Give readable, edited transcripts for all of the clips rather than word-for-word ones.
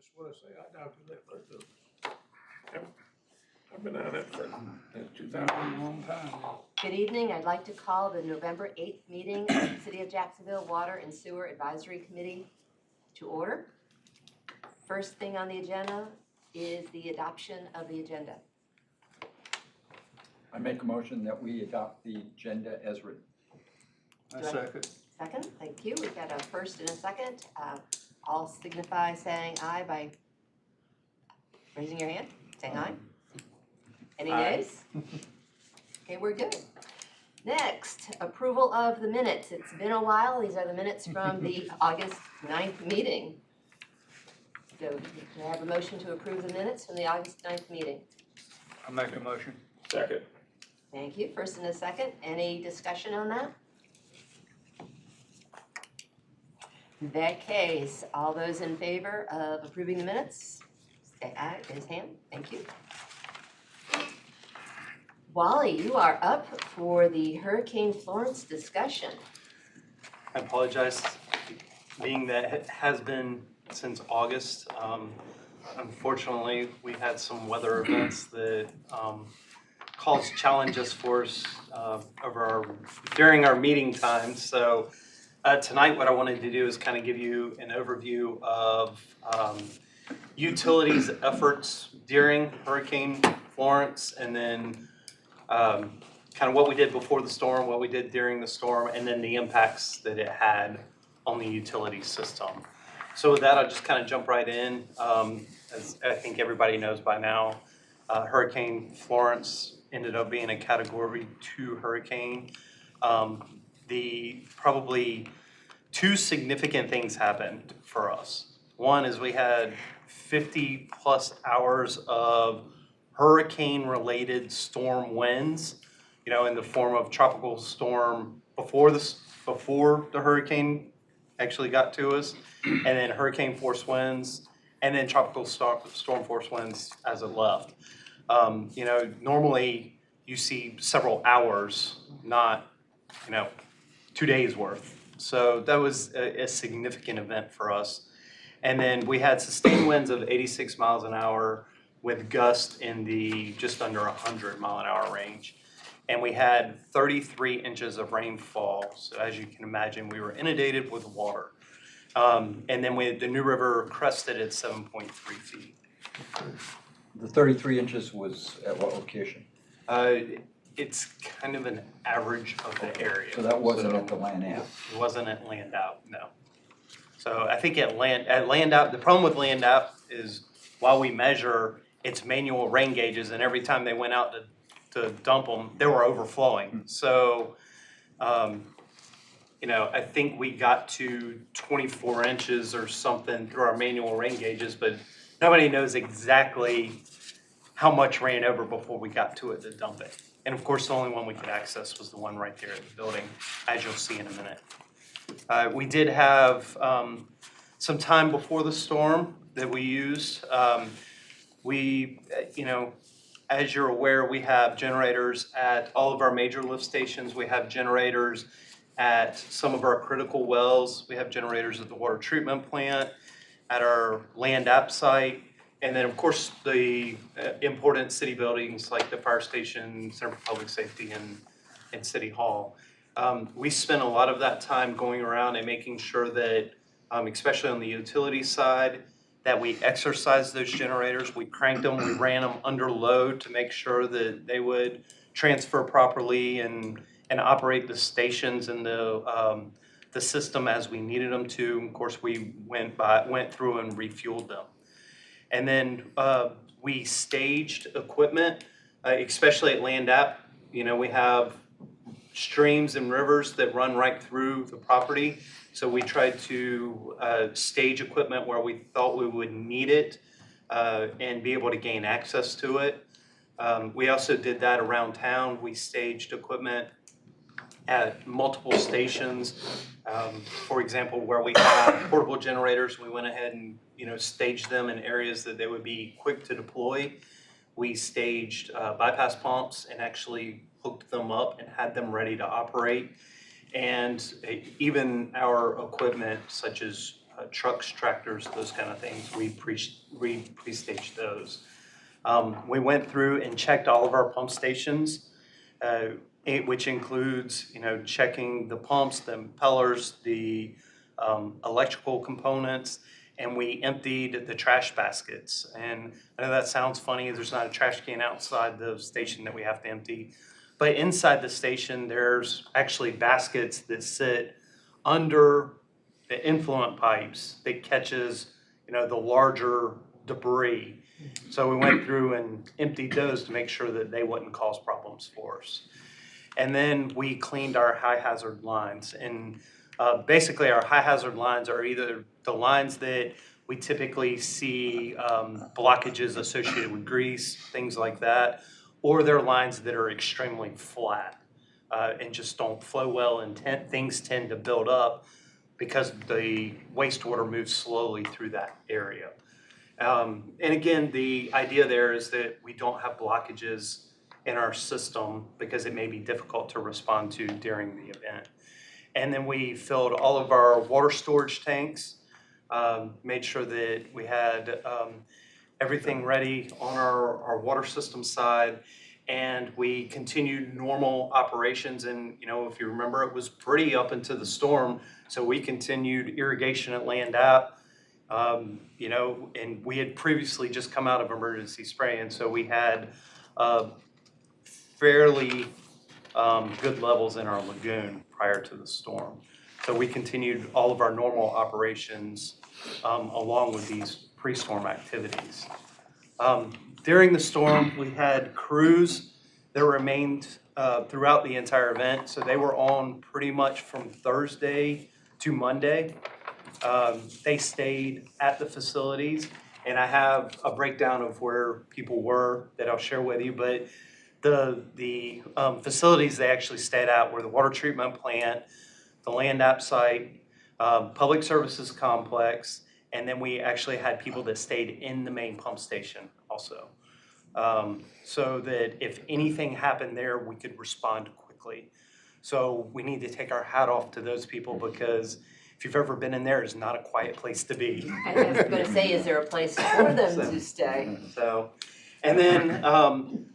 just want to say I document both of them. I've been on it for 2000. Long time. Good evening. I'd like to call the November 8th meeting of the City of Jacksonville Water and Sewer Advisory Committee to order. First thing on the agenda is the adoption of the agenda. I make a motion that we adopt the agenda as written. I second. Second, thank you. We've got a first and a second. All signify saying aye by raising your hand, saying aye. Any nays? Okay, we're good. Next, approval of the minutes. It's been a while. These are the minutes from the August 9th meeting. So can I have a motion to approve the minutes from the August 9th meeting? I make a motion. Second. Thank you. First and a second. Any discussion on that? In that case, all those in favor of approving the minutes, say aye, raise hand. Thank you. Wally, you are up for the Hurricane Florence discussion. I apologize, being that it has been since August. Unfortunately, we had some weather events that caused challenges for us during our meeting times. So tonight, what I wanted to do is kind of give you an overview of utilities efforts during Hurricane Florence, and then kind of what we did before the storm, what we did during the storm, and then the impacts that it had on the utility system. So with that, I'll just kind of jump right in. As I think everybody knows by now, Hurricane Florence ended up being a Category 2 hurricane. The probably two significant things happened for us. One is we had 50 plus hours of hurricane-related storm winds, in the form of tropical storm before the hurricane actually got to us, and then hurricane force winds, and then tropical storm force winds as it left. Normally you see several hours, not 2 days worth. So that was a significant event for us. And then we had sustained winds of 86 miles an hour with gusts in the just under 100 mile an hour range. And we had 33 inches of rainfall. So as you can imagine, we were inundated with water. And then the New River crested at 7.3 feet. The 33 inches was at what location? It's kind of an average of the area. So that wasn't at the land app. It wasn't at land out, no. So I think at land out, the problem with land out is while we measure its manual rain gauges, and every time they went out to dump them, they were overflowing. So, I think we got to 24 inches or something through our manual rain gauges, but nobody knows exactly how much ran over before we got to it to dump it. And of course, the only one we could access was the one right there at the building, as you'll see in a minute. We did have some time before the storm that we used. As you're aware, we have generators at all of our major lift stations. We have generators at some of our critical wells. We have generators at the water treatment plant, at our land app site, and then of course the important city buildings like the fire station, Center for Public Safety, and City Hall. We spent a lot of that time going around and making sure that, especially on the utility side, that we exercised those generators. We cranked them, we ran them under load to make sure that they would transfer properly and operate the stations and the system as we needed them to. Of course, we went through and refueled them. And then we staged equipment, especially at land app. We have streams and rivers that run right through the property. So we tried to stage equipment where we thought we would need it and be able to gain access to it. We also did that around town. We staged equipment at multiple stations. For example, where we have portable generators, we went ahead and staged them in areas that they would be quick to deploy. We staged bypass pumps and actually hooked them up and had them ready to operate. And even our equipment, such as trucks, tractors, those kind of things. We pre-staged those. We went through and checked all of our pump stations, which includes, checking the pumps, the impellers, the electrical components, and we emptied the trash baskets. And I know that sounds funny, there's not a trash can outside the station that we have to empty. But inside the station, there's actually baskets that sit under the influent pipes that catches, the larger debris. So we went through and emptied those to make sure that they wouldn't cause problems for us. And then we cleaned our high hazard lines. And basically our high hazard lines are either the lines that we typically see blockages associated with grease, things like that, or they're lines that are extremely flat and just don't flow well, and things tend to build up because the wastewater moves slowly through that area. And again, the idea there is that we don't have blockages in our system because it may be difficult to respond to during the event. And then we filled all of our water storage tanks, made sure that we had everything ready on our water system side, and we continued normal operations. And if you remember, it was pretty up into the storm, so we continued irrigation at Land App. And we had previously just come out of emergency spray, and so we had fairly good levels in our lagoon prior to the storm. So we continued all of our normal operations along with these pre-storm activities. During the storm, we had crews that remained throughout the entire event. So they were on pretty much from Thursday to Monday. They stayed at the facilities, and I have a breakdown of where people were that I'll share with you. But the facilities they actually stayed at were the water treatment plant, the Land App site, Public Services Complex, and then we actually had people that stayed in the main pump station also. So that if anything happened there, we could respond quickly. So we need to take our hat off to those people, because if you've ever been in there, it's not a quiet place to be. I was going to say, is there a place for them to stay? So, and then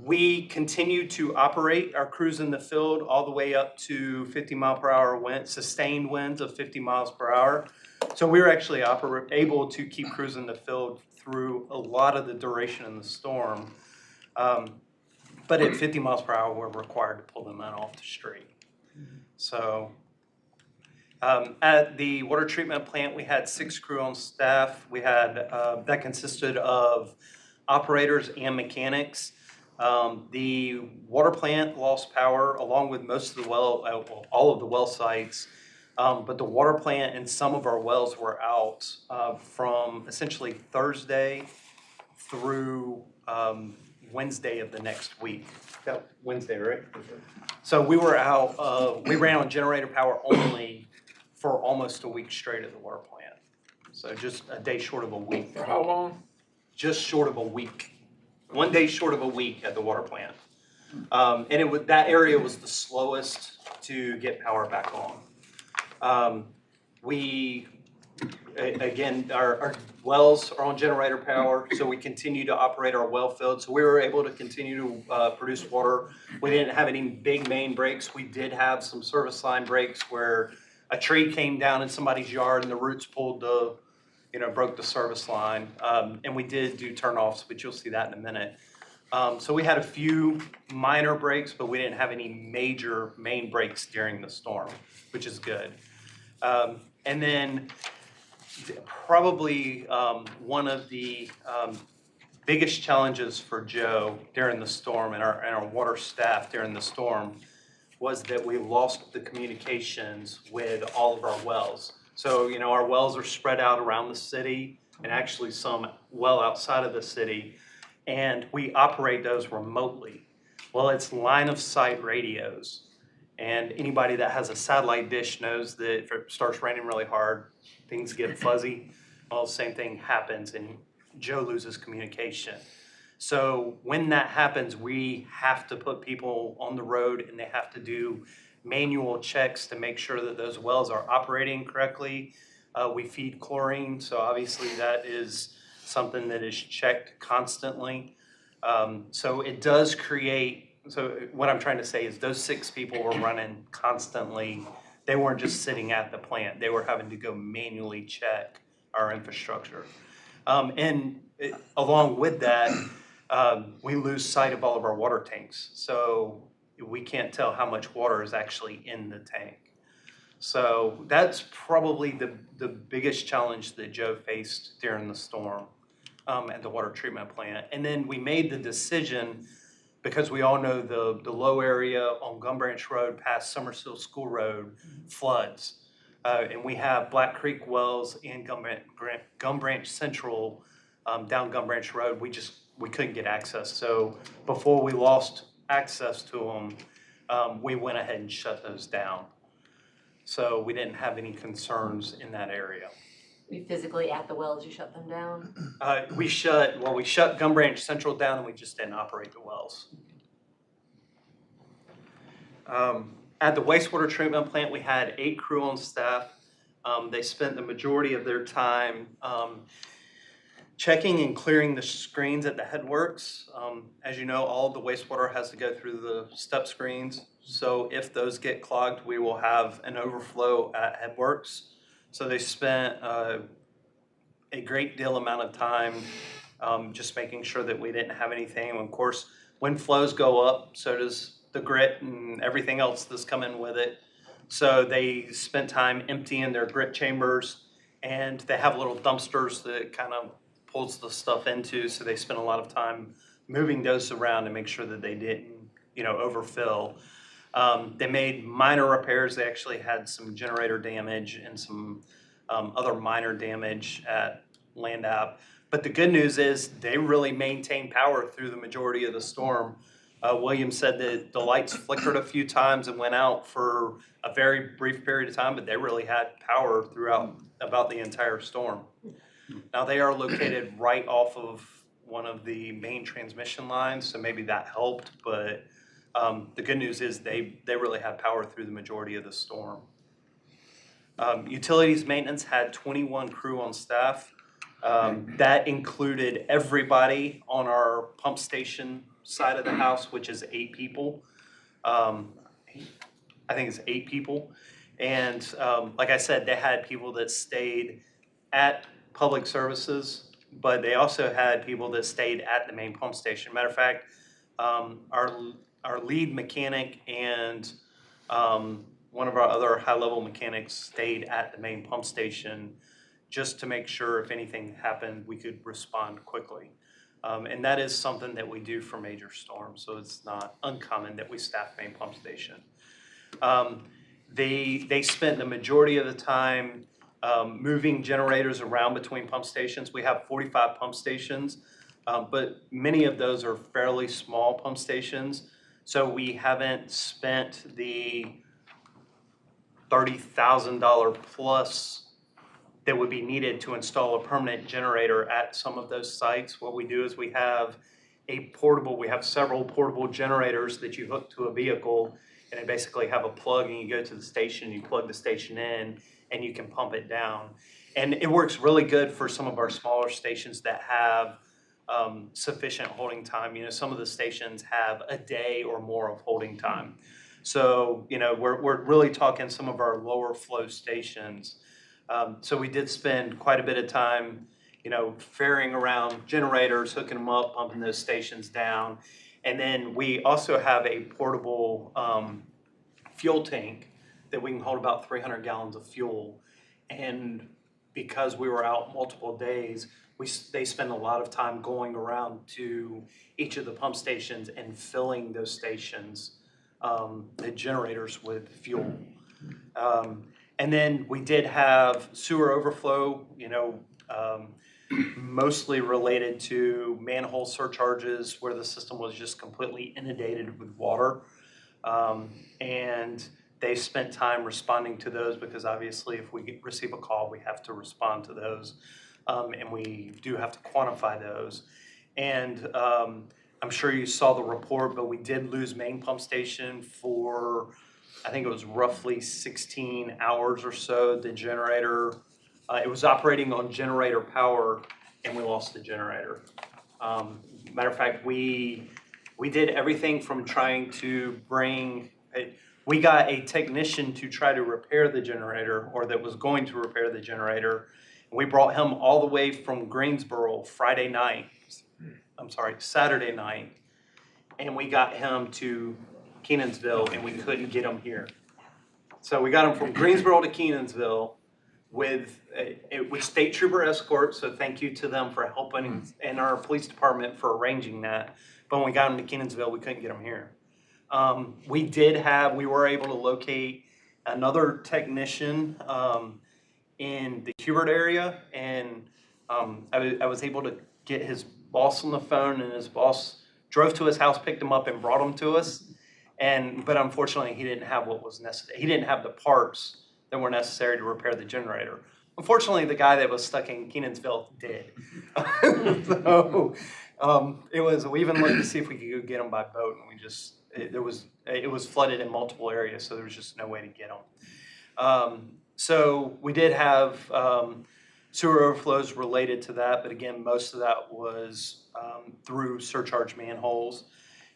we continue to operate our crews in the field all the way up to 50-mile-per-hour winds, sustained winds of 50 miles per hour. So we were actually able to keep crews in the field through a lot of the duration in the storm. But at 50 miles per hour, we're required to pull them out off the street. So at the water treatment plant, we had 6 crew on staff. We had that consisted of operators and mechanics. The water plant lost power along with most of the all of the well sites. But the water plant and some of our wells were out from essentially Thursday through Wednesday of the next week. That Wednesday, right? So we were out, we ran on generator power only for almost a week straight at the water plant. So just a day short of a week. For how long? Just short of a week. 1 day short of a week at the water plant. And that area was the slowest to get power back on. Again, our wells are on generator power, so we continue to operate our well field. So we were able to continue to produce water. We didn't have any big main breaks. We did have some service line breaks where a tree came down in somebody's yard and the roots pulled broke the service line. And we did do turnoffs, but you'll see that in a minute. So we had a few minor breaks, but we didn't have any major main breaks during the storm, which is good. And then probably one of the biggest challenges for Joe during the storm and our water staff during the storm was that we lost the communications with all of our wells. So, our wells are spread out around the city and actually some well outside of the city, and we operate those remotely. Well, it's line of sight radios. And anybody that has a satellite dish knows that if it starts raining really hard, things get fuzzy. Well, the same thing happens and Joe loses communication. So when that happens, we have to put people on the road and they have to do manual checks to make sure that those wells are operating correctly. We feed chlorine, so obviously that is something that is checked constantly. So it does create, so what I'm trying to say is those 6 people were running constantly. They weren't just sitting at the plant. They were having to go manually check our infrastructure. Along with that, we lose sight of all of our water tanks. So we can't tell how much water is actually in the tank. So that's probably the biggest challenge that Joe faced during the storm at the water treatment plant. And then we made the decision, because we all know the low area on Gum Branch Road past Summersill School Road floods. And we have Black Creek Wells and Gum Branch Central down Gum Branch Road. We couldn't get access. So before we lost access to them, we went ahead and shut those down. So we didn't have any concerns in that area. We physically at the wells, you shut them down? We shut Gum Branch Central down, and we just didn't operate the wells. At the wastewater treatment plant, we had 8 crew on staff. They spent the majority of their time checking and clearing the screens at the headworks. As you know, all of the wastewater has to go through the step screens. So if those get clogged, we will have an overflow at headworks. So they spent a great deal amount of time just making sure that we didn't have anything. And of course, when flows go up, so does the grit and everything else that's coming with it. So they spent time emptying their grit chambers, and they have little dumpsters that kind of pulls the stuff into. So they spent a lot of time moving those around to make sure that they didn't, overfill. They made minor repairs. They actually had some generator damage and some other minor damage at Land App. But the good news is they really maintained power through the majority of the storm. William said that the lights flickered a few times and went out for a very brief period of time, but they really had power throughout about the entire storm. Now they are located right off of one of the main transmission lines, so maybe that helped, but the good news is they really had power through the majority of the storm. Utilities maintenance had 21 crew on staff. That included everybody on our pump station side of the house, which is 8 people. I think it's 8 people. And like I said, they had people that stayed at public services, but they also had people that stayed at the main pump station. Matter of fact, our lead mechanic and one of our other high-level mechanics stayed at the main pump station just to make sure if anything happened, we could respond quickly. And that is something that we do for major storms, so it's not uncommon that we staff main pump station. They spent the majority of the time moving generators around between pump stations. We have 45 pump stations, but many of those are fairly small pump stations, so we haven't spent the $30,000 plus that would be needed to install a permanent generator at some of those sites. What we do is we have several portable generators that you hook to a vehicle, and they basically have a plug, and you go to the station, you plug the station in, and you can pump it down. And it works really good for some of our smaller stations that have sufficient holding time. Some of the stations have a day or more of holding time. So, we're really talking some of our lower flow stations. So we did spend quite a bit of time, ferrying around generators, hooking them up, pumping those stations down. And then we also have a portable fuel tank that we can hold about 300 gallons of fuel. And because we were out multiple days, they spend a lot of time going around to each of the pump stations and filling those stations, the generators with fuel. And then we did have sewer overflow, mostly related to manhole surcharges where the system was just completely inundated with water. And they spent time responding to those because obviously if we receive a call, we have to respond to those. And we do have to quantify those. And I'm sure you saw the report, but we did lose main pump station for, I think it was roughly 16 hours or so. The generator It was operating on generator power, and we lost the generator. Matter of fact, we did everything from trying to we got a technician to try to repair the generator, or that was going to repair the generator. We brought him all the way from Greensboro Saturday night, and we got him to Kenansville, and we couldn't get him here. So we got him from Greensboro to Kenansville with state trooper escort, so thank you to them for helping, and our police department for arranging that. But when we got him to Kenansville, we couldn't get him here. We were able to locate another technician in the Hubert area, and I was able to get his boss on the phone, and his boss drove to his house, picked him up, and brought him to us. But unfortunately, he didn't have what was necessary. He didn't have the parts that were necessary to repair the generator. Unfortunately, the guy that was stuck in Kenansville did. So we even looked to see if we could go get him by boat, and it was flooded in multiple areas, so there was just no way to get him. So we did have sewer overflows related to that, but again, most of that was through surcharge manholes.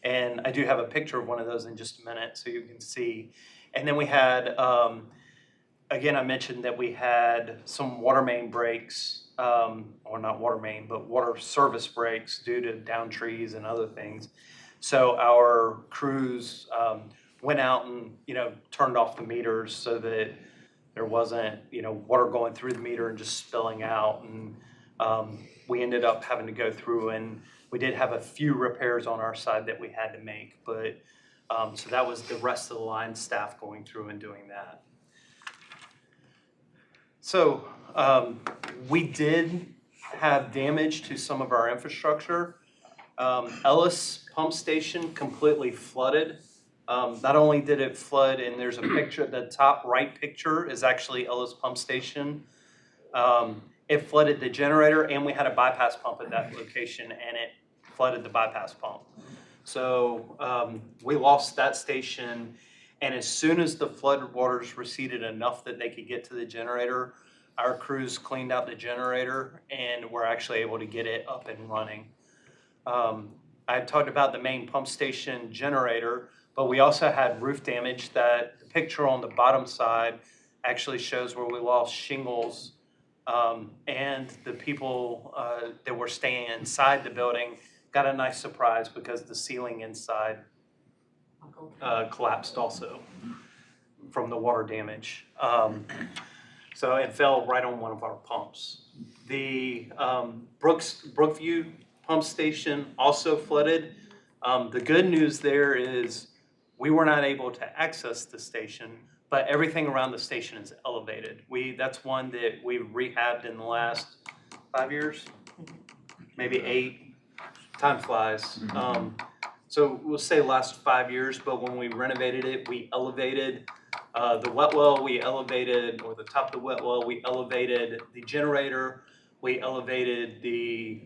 And I do have a picture of one of those in just a minute so you can see. And then we had, again, I mentioned that we had some water main breaks, or not water main, but water service breaks due to down trees and other things. So our crews went out and, turned off the meters so that there wasn't, water going through the meter and just spilling out. And we ended up having to go through, and we did have a few repairs on our side that we had to make, but so that was the rest of the line staff going through and doing that. So we did have damage to some of our infrastructure. Ellis Pump Station completely flooded. Not only did it flood, and there's a picture, the top right picture is actually Ellis Pump Station. It flooded the generator, and we had a bypass pump at that location, and it flooded the bypass pump. So we lost that station, and as soon as the flood waters receded enough that they could get to the generator, our crews cleaned out the generator, and were actually able to get it up and running. I talked about the main pump station generator, but we also had roof damage. That the picture on the bottom side actually shows where we lost shingles, and the people that were staying inside the building got a nice surprise because the ceiling inside collapsed also from the water damage. So it fell right on one of our pumps. The Brookview pump station also flooded. The good news there is we were not able to access the station, but everything around the station is elevated. That's one that we rehabbed in the last 5 years, maybe 8. Time flies. So we'll say last 5 years, but when we renovated it, we elevated the wet well, or the top of the wet well, we elevated the generator, we elevated the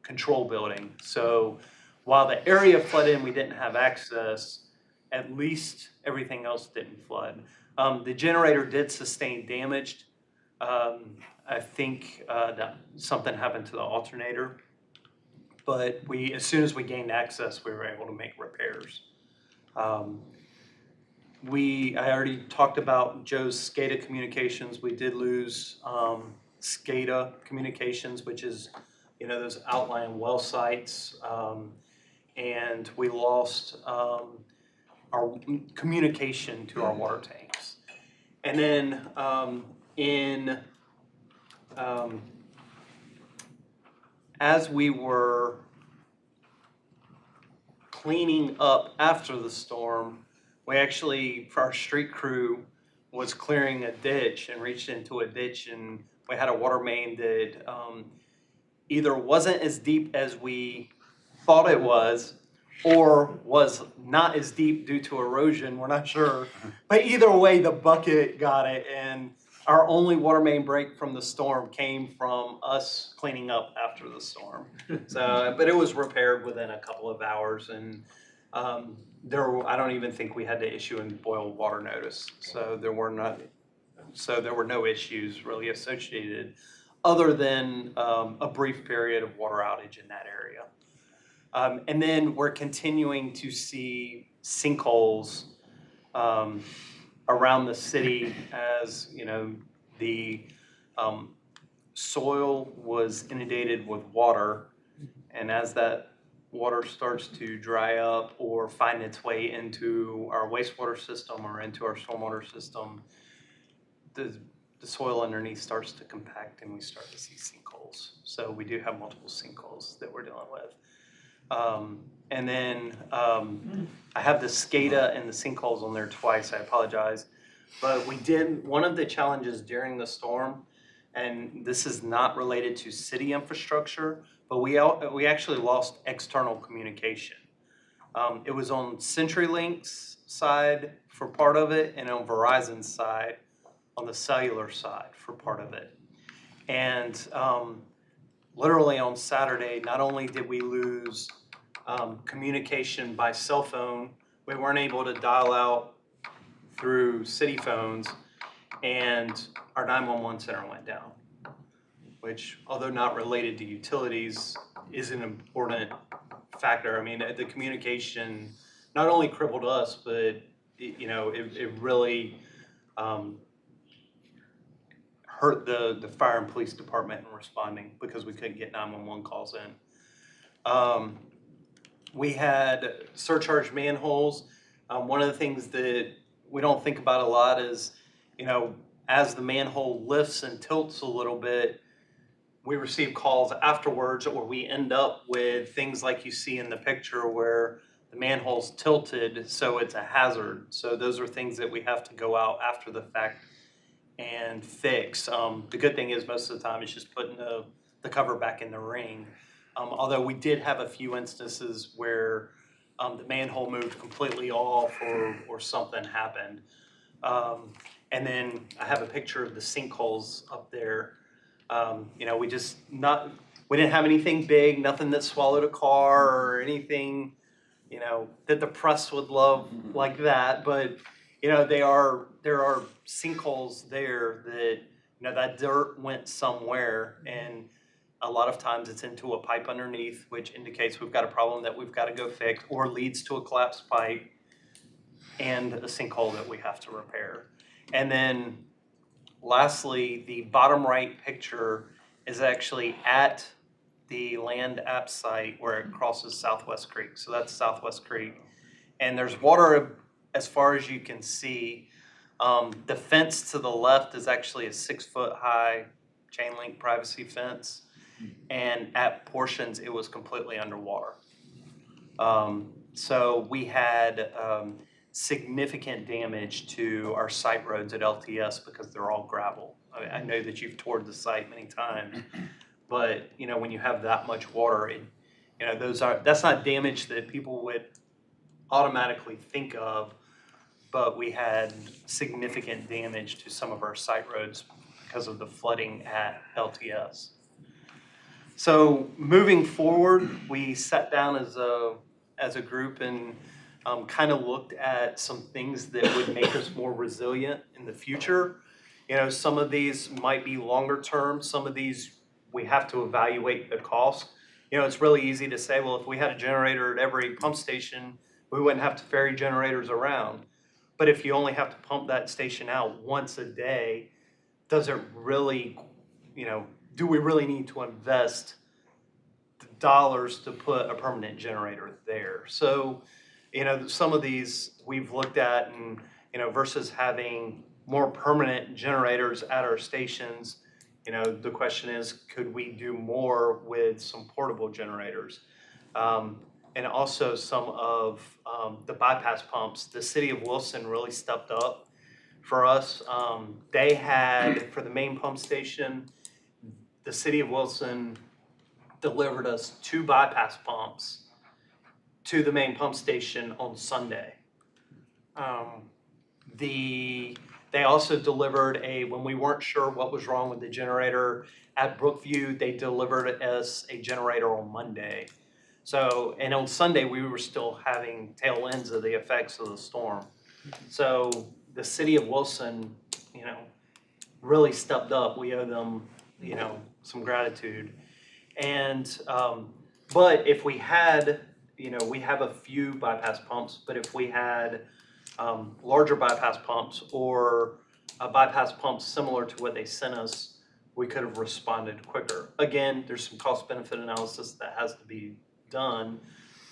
control building. So while the area flooded and we didn't have access, at least everything else didn't flood. The generator did sustain damage. I think that something happened to the alternator, but as soon as we gained access, we were able to make repairs. I already talked about Joe's SCADA communications. We did lose SCADA communications, which is, those outlying well sites, and we lost our communication to our water tanks. And then as we were cleaning up after the storm, our street crew was clearing a ditch and reached into a ditch, and we had a water main that either wasn't as deep as we thought it was, or was not as deep due to erosion, we're not sure. But either way, the bucket got it, and our only water main break from the storm came from us cleaning up after the storm. But it was repaired within a couple of hours, and I don't even think we had to issue a boil water notice. So there were So there were no issues really associated other than a brief period of water outage in that area. And then we're continuing to see sinkholes around the city as, you know, the soil was inundated with water. And as that water starts to dry up or find its way into our wastewater system or into our stormwater system, the soil underneath starts to compact and we start to see sinkholes. So we do have multiple sinkholes that we're dealing with. And then I have the SCADA and the sinkholes on there twice, I apologize. But we did, one of the challenges during the storm, and this is not related to city infrastructure, but we actually lost external communication. It was on CenturyLink's side for part of it and on Verizon's side on the cellular side for part of it. And literally on Saturday, not only did we lose communication by cell phone, we weren't able to dial out through city phones, and our 911 center went down, which, although not related to utilities, is an important factor. I mean, the communication not only crippled us, but it really hurt the fire and police department in responding because we couldn't get 911 calls in. We had surcharge manholes. One of the things that we don't think about a lot is, as the manhole lifts and tilts a little bit, we receive calls afterwards, or we end up with things like you see in the picture where the manhole's tilted, so it's a hazard. So those are things that we have to go out after the fact and fix. The good thing is most of the time it's just putting the cover back in the ring. Although we did have a few instances where the manhole moved completely off or something happened. And then I have a picture of the sinkholes up there. We didn't have anything big, nothing that swallowed a car or anything, that the press would love like that. But, there are sinkholes there that, that dirt went somewhere, and a lot of times it's into a pipe underneath, which indicates we've got a problem that we've got to go fix, or leads to a collapsed pipe and a sinkhole that we have to repair. And then lastly, the bottom right picture is actually at the land app site where it crosses Southwest Creek. So that's Southwest Creek. And there's water as far as you can see. The fence to the left is actually a 6-foot high chain link privacy fence. And at portions, it was completely underwater. So we had significant damage to our site roads at LTS because they're all gravel. I know that you've toured the site many times, but when you have that much water, that's not damage that people would automatically think of, but we had significant damage to some of our site roads because of the flooding at LTS. So moving forward, we sat down as a group and kind of looked at some things that would make us more resilient in the future. Some of these might be longer term. Some of these we have to evaluate the cost. It's really easy to say, well, if we had a generator at every pump station, we wouldn't have to ferry generators around. But if you only have to pump that station out once a day, does it really, do we really need to invest the dollars to put a permanent generator there? So, some of these we've looked at, and, versus having more permanent generators at our stations, the question is, could we do more with some portable generators? And also some of the bypass pumps. The city of Wilson really stepped up for us. They had, for the main pump station, the city of Wilson delivered us 2 bypass pumps to the main pump station on Sunday. They also delivered when we weren't sure what was wrong with the generator at Brookview, they delivered us a generator on Monday. So, and on Sunday, we were still having tail ends of the effects of the storm. So the city of Wilson, really stepped up. We owe them, you know, some gratitude. And, but if we had, you know, we have a few bypass pumps, but if we had larger bypass pumps or a bypass pump similar to what they sent us, we could have responded quicker. Again, there's some cost benefit analysis that has to be done,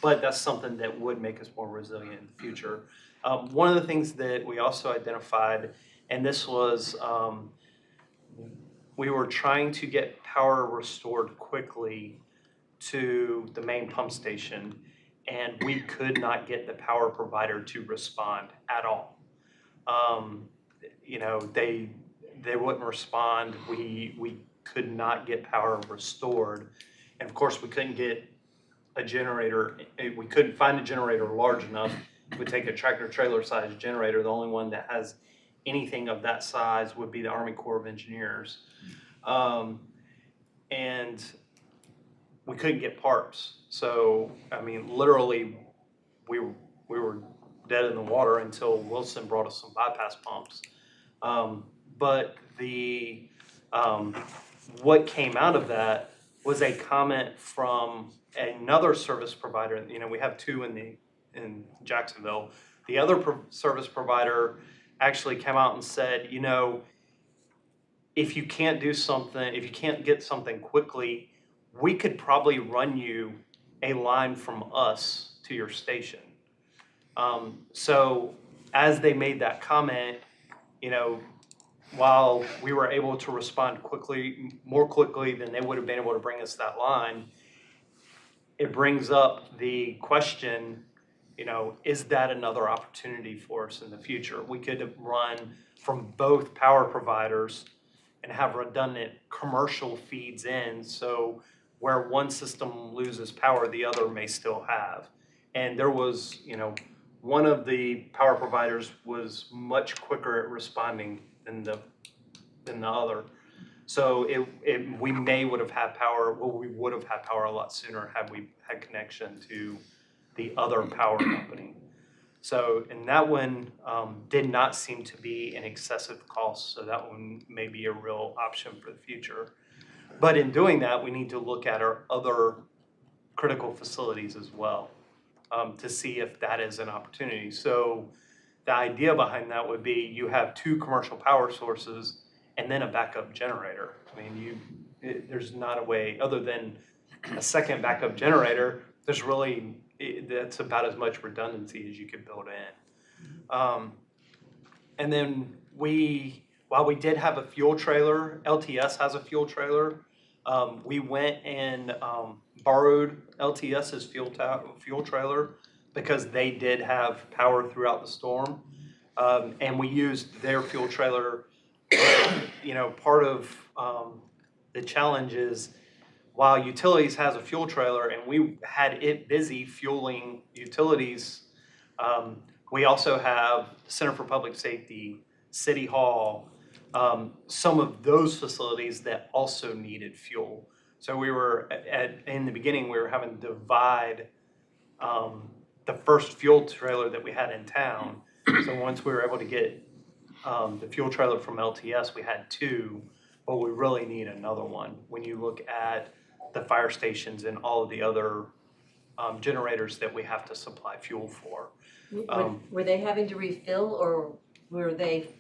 but that's something that would make us more resilient in the future. One of the things that we also identified, and this was, we were trying to get power restored quickly to the main pump station, and we could not get the power provider to respond at all. You know, they wouldn't respond. We could not get power restored, and of course, we couldn't get a generator. We couldn't find a generator large enough. It would take a tractor trailer sized generator. The only one that has anything of that size would be the Army Corps of Engineers, and we couldn't get parts. So, I mean, literally, we were dead in the water until Wilson brought us some bypass pumps. But the what came out of that was a comment from another service provider. You know, we have two in Jacksonville. The other service provider actually came out and said, you know, if you can't do something, if you can't get something quickly, we could probably run you a line from us to your station. So as they made that comment, you know, while we were able to respond quickly, more quickly than they would have been able to bring us that line, it brings up the question, you know, is that another opportunity for us in the future? We could run from both power providers and have redundant commercial feeds in, so where one system loses power, the other may still have. And there was, you know, one of the power providers was much quicker at responding than the other. So we would have had power, well, we would have had power a lot sooner had we had connection to the other power company. So, and that one did not seem to be an excessive cost, so that one may be a real option for the future. But in doing that, we need to look at our other critical facilities as well, to see if that is an opportunity. So the idea behind that would be you have two commercial power sources and then a backup generator. I mean, there's not a way, other than a second backup generator, there's really, that's about as much redundancy as you could build in. And then while we did have a fuel trailer, LTS has a fuel trailer, we went and borrowed LTS's fuel trailer because they did have power throughout the storm. And we used their fuel trailer. You know, part of the challenge is while utilities has a fuel trailer and we had it busy fueling utilities, we also have Center for Public Safety, City Hall, some of those facilities that also needed fuel. So we were in the beginning, we were having to divide the first fuel trailer that we had in town. So once we were able to get the fuel trailer from LTS, we had two, but we really need another one. When you look at the fire stations and all of the other generators that we have to supply fuel for. Were they having to refill, or were they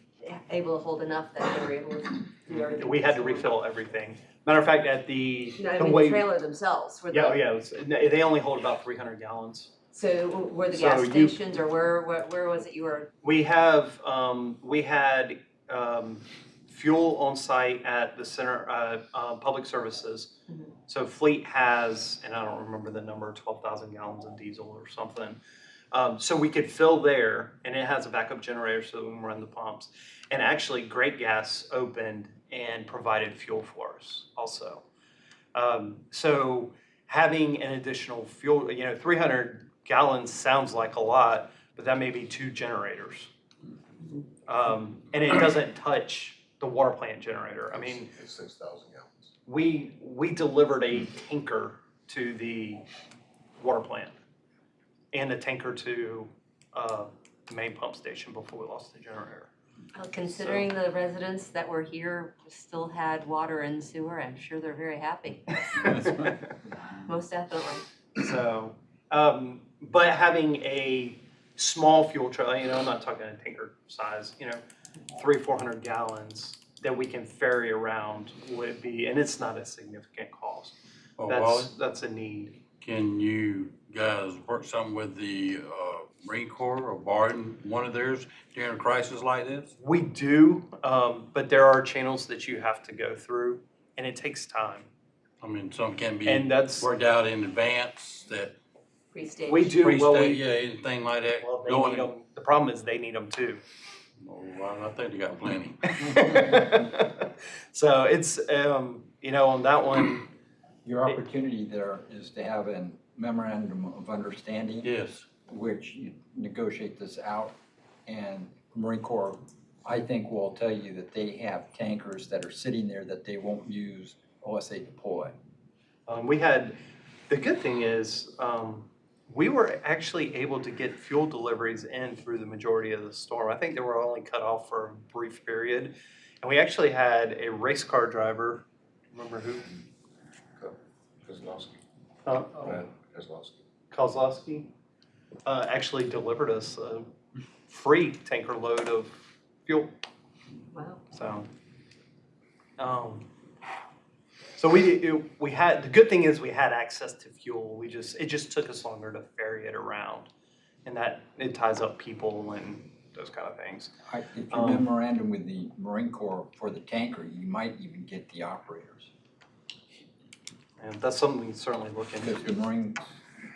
able to hold enough that they were able to do everything? We had to refill everything. Matter of fact, at the the trailer themselves. They only hold about 300 gallons. So were the gas stations, or where was it you were? We had fuel on site at the Center Public Services. Mm-hmm. So Fleet has, and I don't remember the number, 12,000 gallons of diesel or something. So we could fill there, and it has a backup generator so that we can run the pumps. And actually, Great Gas opened and provided fuel for us also. So having an additional fuel, 300 gallons sounds like a lot, but that may be two generators. And it doesn't touch the water plant generator. I mean, It's 6,000 gallons. we delivered a tanker to the water plant and a tanker to the main pump station before we lost the generator. Well, considering the residents that were here still had water and sewer, I'm sure they're very happy. Most definitely. So, but having a small fuel truck, I'm not talking a tanker size, 300-400 gallons that we can ferry around would be, and it's not a significant cost. Oh, Wally, That's a need. can you guys work something with the Marine Corps or borrowing one of theirs during a crisis like this? We do, but there are channels that you have to go through, and it takes time. I mean, some can be And that's, worked out in advance that Pre-stage. we do, well, pre-state, yeah, anything like that. well, they going- need them. The problem is they need them too. Oh, well, I think they got plenty. So it's, on that one, Your opportunity there is to have a memorandum of understanding, Yes. which you negotiate this out. And Marine Corps, I think, will tell you that they have tankers that are sitting there that they won't use unless they deploy. the good thing is, we were actually able to get fuel deliveries in through the majority of the storm. I think they were only cut off for a brief period. And we actually had a race car driver, remember who? Kozlowski. Kozlowski, actually delivered us a free tanker load of fuel. Wow. So we had, the good thing is we had access to fuel. It just took us longer to ferry it around, and that it ties up people and those kind of things. If you memorandum with the Marine Corps for the tanker, you might even get the operators. And that's something we can certainly look Because the into. Marines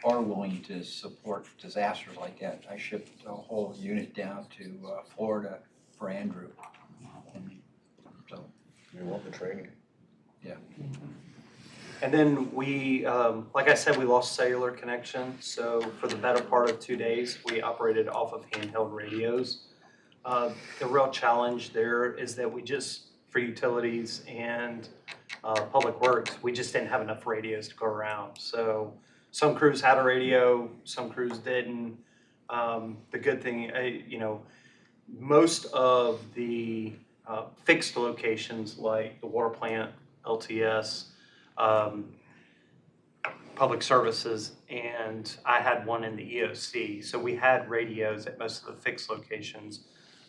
are willing to support disasters like that. I shipped a whole unit down to Florida for Andrew. And so, You want the training? And then we, like I said, we lost cellular connection. So for the better part of 2 days, we operated off of handheld radios. The real challenge there is that for utilities and public works, we just didn't have enough radios to go around. So some crews had a radio, some crews didn't. The good thing, most of the fixed locations like the water plant, LTS, public services, and I had one in the EOC. So we had radios at most of the fixed locations.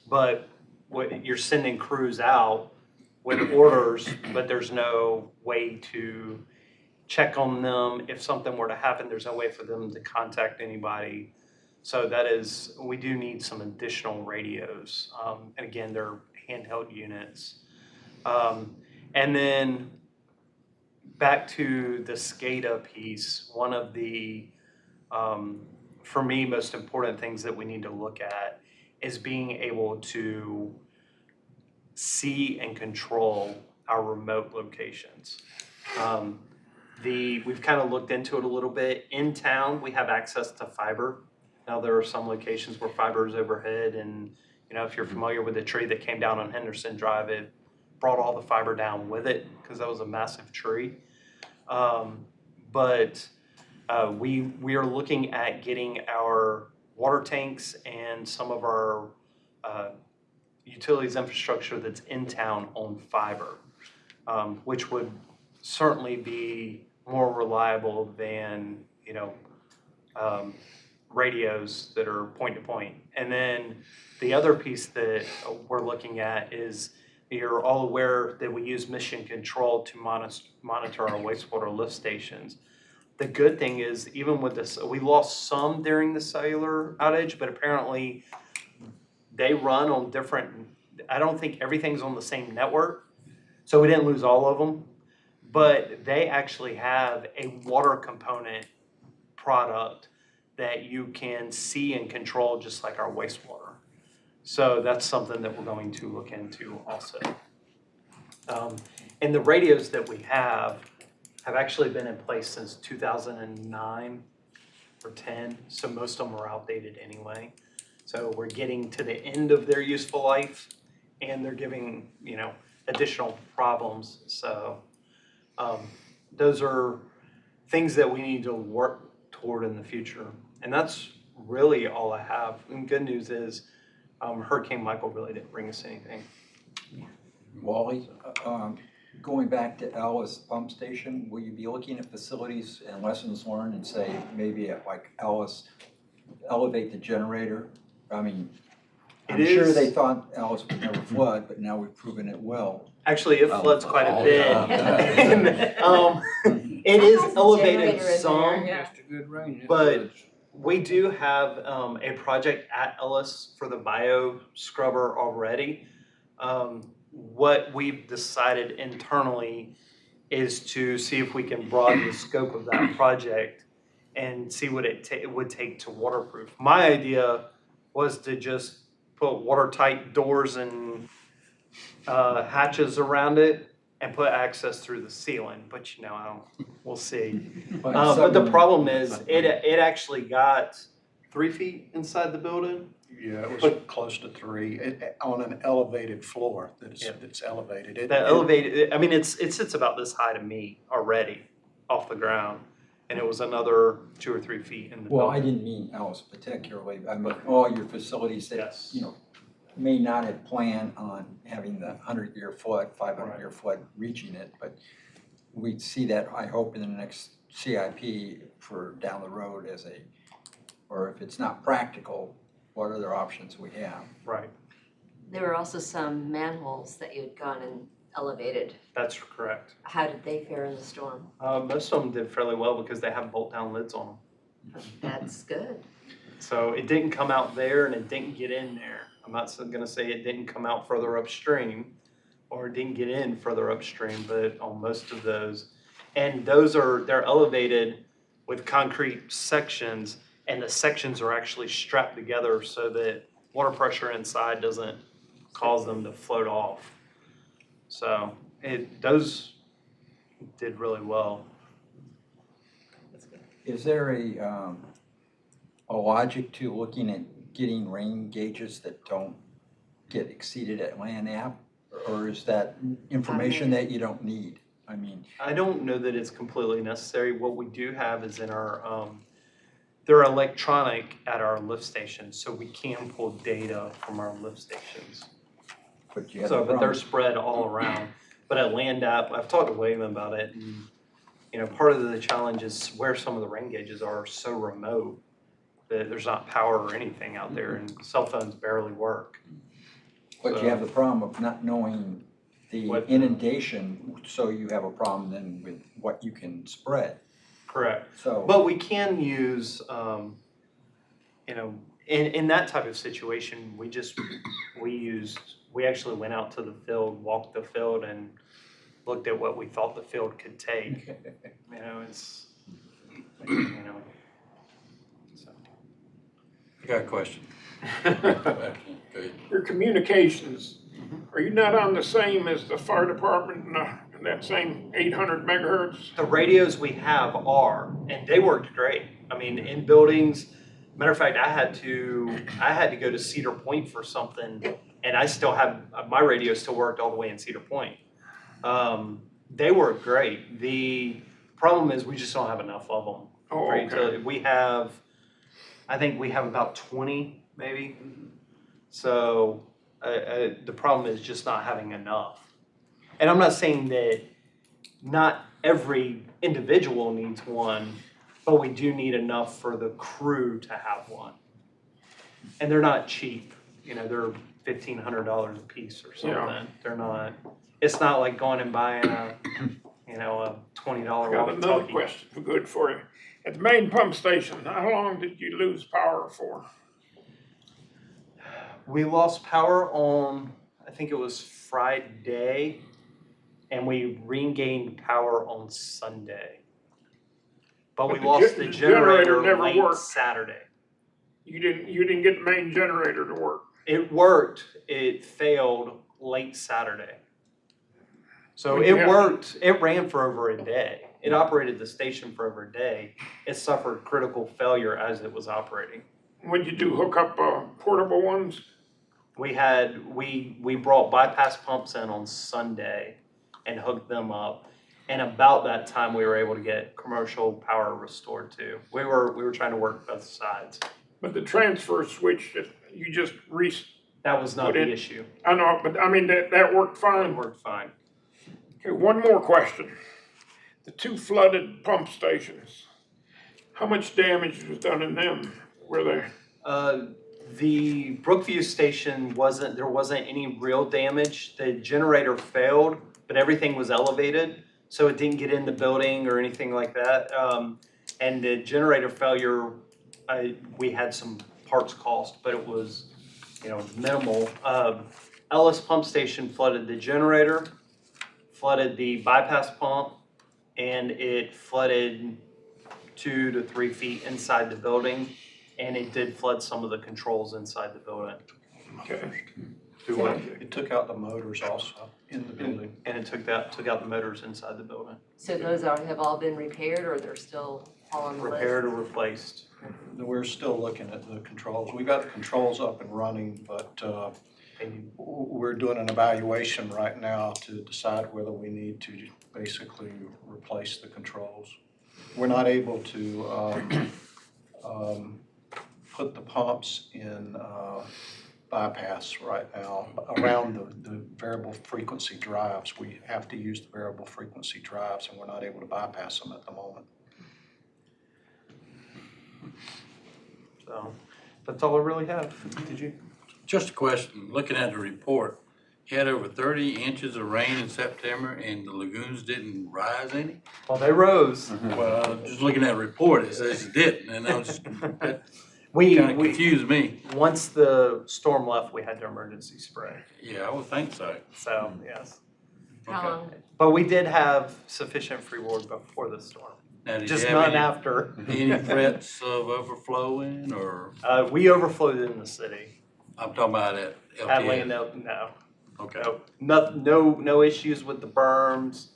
But you're sending crews out with orders, but there's no way to check on them. If something were to happen, there's no way for them to contact anybody. So we do need some additional radios. And again, they're handheld units. And then back to the SCADA piece, one of the, for me, most important things that we need to look at is being able to see and control our remote locations. We've kind of looked into it a little bit. In town, we have access to fiber. Now, there are some locations where fiber is overhead, and if you're familiar with the tree that came down on Henderson Drive, it brought all the fiber down with it because that was a massive tree. But we are looking at getting our water tanks and some of our utilities infrastructure that's in town on fiber, which would certainly be more reliable than radios that are point to point. And then the other piece that we're looking at is, you're all aware that we use mission control to monitor our wastewater lift stations. The good thing is, even with this, we lost some during the cellular outage, but apparently they run on different, I don't think everything's on the same network, so we didn't lose all of them, but they actually have a water component product that you can see and control just like our wastewater. So that's something that we're going to look into also. And the radios that we have actually been in place since 2009 or 10, so most of them are outdated anyway. So we're getting to the end of their useful life, and they're giving, additional problems. So those are things that we need to work toward in the future. And that's really all I have. And good news is Hurricane Michael really didn't bring us anything. Wally, going back to Ellis Pump Station, will you be looking at facilities and lessons learned and say maybe at like Ellis, elevate the generator? I mean, I'm sure they thought Ellis would never flood, but now we've proven it will. Actually, it floods quite a oh, bit. yeah. It is How's the elevated generator in some, there? Just a good rain. it But- was. we do have a project at Ellis for the bio scrubber already. What we've decided internally is to see if we can broaden the scope of that project and see what it would take to waterproof. My idea was to just put watertight doors and hatches around it and put access through the ceiling, but you know, we'll see. But the problem is, it actually got 3 feet inside the building. Yeah, it was But- close to 3, on an elevated floor that's elevated. The elevated, I mean, it sits about this high to me already off the ground, and it was another 2 or 3 feet in the Well, I building. didn't mean Ellis particularly. I mean, all your facilities that, Yes. you know, may not have planned on having the 100-year flood, 500-year flood reaching it, but we'd see that, I hope, in the next CIP for down the road as a, or if it's not practical, what other options we have. Right, There were also some manholes that you had gone and elevated. that's correct. How did they fare in the storm? Most of them did fairly well because they have bolt-down lids on them. That's good. So it didn't come out there and it didn't get in there. I'm not gonna say it didn't come out further upstream or it didn't get in further upstream, but on most of those. And they're elevated with concrete sections, and the sections are actually strapped together so that water pressure inside doesn't cause them to float off. So those did really well. Is there a logic to looking at getting rain gauges that don't get exceeded at land app? Or is that information that you don't need? I mean, I don't know that it's completely necessary. What we do have is in our, they're electronic at our lift stations, so we can pull data from our lift stations. but you have So, the but they're problem. spread all around. But at Land App, I've talked to William about it, and, you know, part of the challenge is where some of the rain gauges are so remote that there's not power or anything out there, and cell phones barely work. But you have the problem of not knowing the What- inundation, so you have a problem then with what you can spread. Correct. So, But we can use, you know, in that type of situation, we actually went out to the field, walked the field, and looked at what we thought the field could take. You know, you know. So. I got a question. Okay. Your communications, are you not on the same as the fire department, in that same 800 megahertz? The radios we have are, and they worked great. I mean, in buildings, matter of fact, I had to go to Cedar Point for something, and I still have, my radio still worked all the way in Cedar Point. They work great. The problem is we just don't have enough of them. Oh, for okay. utility. I think we have about 20 maybe. So the problem is just not having enough. And I'm not saying that not every individual needs one, but we do need enough for the crew to have one. And they're not cheap, you know, they're $1,500 a piece or something. Yeah. They're not, it's not like going and buying a, you know, a $20 I got another walkie-talkie. question for good for you. At the main pump station, how long did you lose power for? We lost power on, I think it was Friday, and we regained power on Sunday. But we But the lost the generator generator never late worked. Saturday. You didn't get the main generator to work. It worked, it failed late Saturday. So Well, it yeah. worked, it ran for over a day. It operated the station for over a day. It suffered critical failure as it was operating. What'd you do, hook up portable ones? We brought bypass pumps in on Sunday and hooked them up. And about that time, we were able to get commercial power restored too. We were trying to work both sides. But the transfer switch, you just That was not But the it- issue. I know, but I mean, that worked It fine. worked fine. Okay, one more question. The two flooded pump stations, how much damage was done in them? Were they? The Brookview station there wasn't any real damage. The generator failed, but everything was elevated, so it didn't get in the building or anything like that. And the generator failure, we had some parts cost, but it was, minimal. Ellis Pump Station flooded the generator, flooded the bypass pump, and it flooded 2 to 3 feet inside the building. And it did flood some of the controls inside the building. Okay. It took out the motors also in the building. And it took out the motors inside the building. So those have all been repaired or they're still all on the list? Repaired or replaced. We're still looking at the controls. We got the controls up and running, but we're doing an evaluation right now to decide whether we need to basically replace the controls. We're not able to put the pumps in bypass right now around the variable frequency drives. We have to use the variable frequency drives, and we're not able to bypass them at the moment. So that's all I really have. Did you? Just a question, looking at the report, you had over 30 inches of rain in September and the lagoons didn't rise any? Well, they rose. Well, just looking at the report, it says it didn't, and that was, that We kind of confused me. once the storm left, we had to emergency spray. Yeah, I would think so. So yes, How Okay. long? but we did have sufficient freeboard before the storm. Now, did Just you have not after. any threats of overflowing, or, We overflowed in the city. I'm talking about at At LTS? Land, no. Okay. No issues with the berms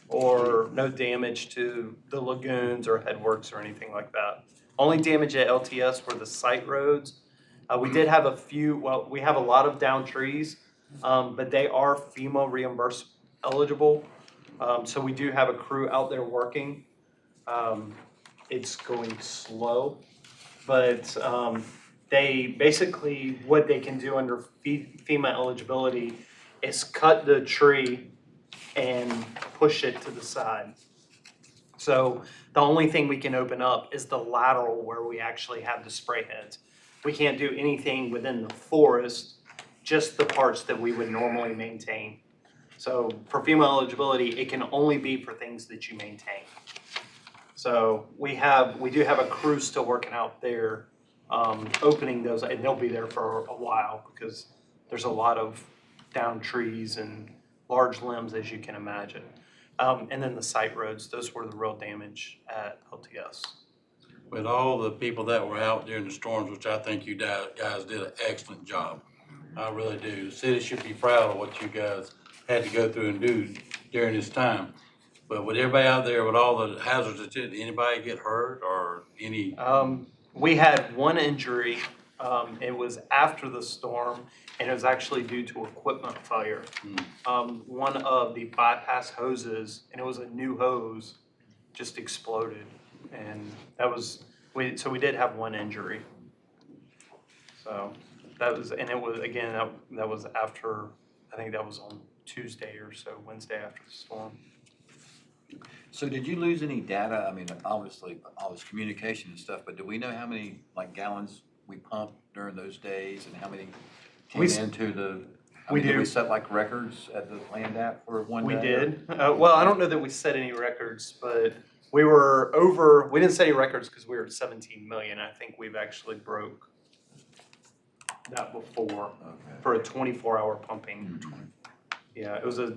or no damage to the lagoons or headworks or anything like that. Only damage at LTS were the site roads. We did have we have a lot of down trees, but they are FEMA reimburse eligible. So we do have a crew out there working. It's going slow, but they basically, what they can do under FEMA eligibility is cut the tree and push it to the side. So the only thing we can open up is the lateral where we actually have the spray heads. We can't do anything within the forest, just the parts that we would normally maintain. So for FEMA eligibility, it can only be for things that you maintain. So we do have a crew still working out there, opening those, and they'll be there for a while because there's a lot of down trees and large limbs, as you can imagine. And then the site roads, those were the real damage at LTS. With all the people that were out during the storms, which I think you guys did an excellent job. I really do. The city should be proud of what you guys had to go through and do during this time. But with everybody out there, with all the hazards, did anybody get hurt or any? We had one injury. It was after the storm, and it was actually due to equipment failure. One of the bypass hoses, and it was a new hose, just exploded, and so we did have one injury. So that was after, I think that was on Tuesday or so, Wednesday after the storm. So did you lose any data? I mean, obviously, all this communication and stuff, but do we know how many, gallons we pumped during those days and how many came into the, did we set records at the land app for one day? We did. Well, I don't know that we set any records, but we didn't set any records because we were at 17 million. I think we've actually broke that before for a 24-hour pumping. Yeah, it was, I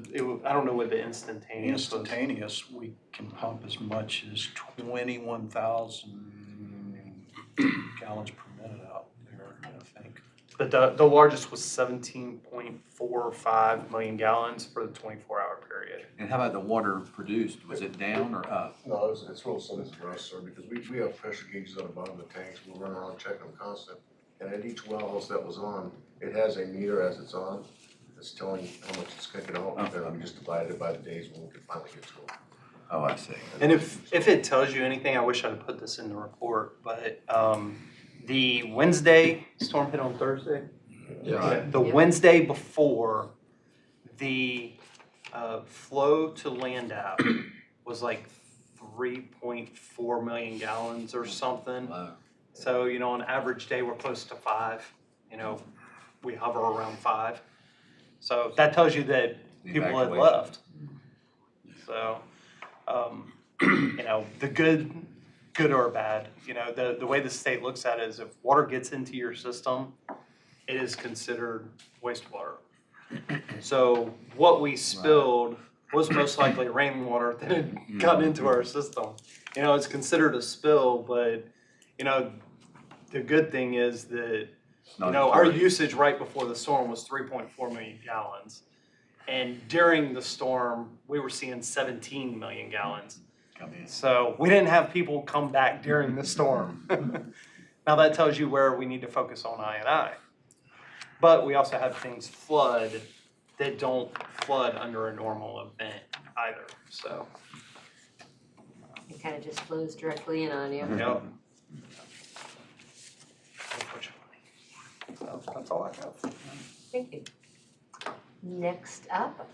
don't know what the instantaneous was. Instantaneous, we can pump as much as 21,000 gallons per minute out there, I think. But the largest was 17.45 million gallons for the 24-hour period. And how about the water produced? Was it down or up? No, it's real simple for us, sir, because we have pressure gauges on the bottom of the tanks. We run around checking them constant. And at each well house that was on, it has a meter as it's on. It's telling how much it's kicking out, and then we just divided it by the days when we could finally get to it. Oh, I see. And if it tells you anything, I wish I'd put this in the report, but the Wednesday storm hit on Thursday. Yeah. The Yeah. Wednesday before, the flow to land out was like 3.4 million gallons or something. Wow. So, on average day, we're close to 5. We hover around 5. So that tells you that The people had evacuation. left. So, the good or bad, the way the state looks at it is if water gets into your system, it is considered wastewater. So what we spilled was most likely rainwater that had gotten into our system. It's considered a spill, but, the good thing is that, our usage right before the storm was 3.4 million gallons. And during the storm, we were seeing 17 million gallons. Come in. So we didn't have people come back during the storm. Now that tells you where we need to focus on I&I. But we also have things flood that don't flood under a normal event either, so. It kind of just flows directly in on you. Yep. Unfortunately. So that's all I have. Thank you. Next up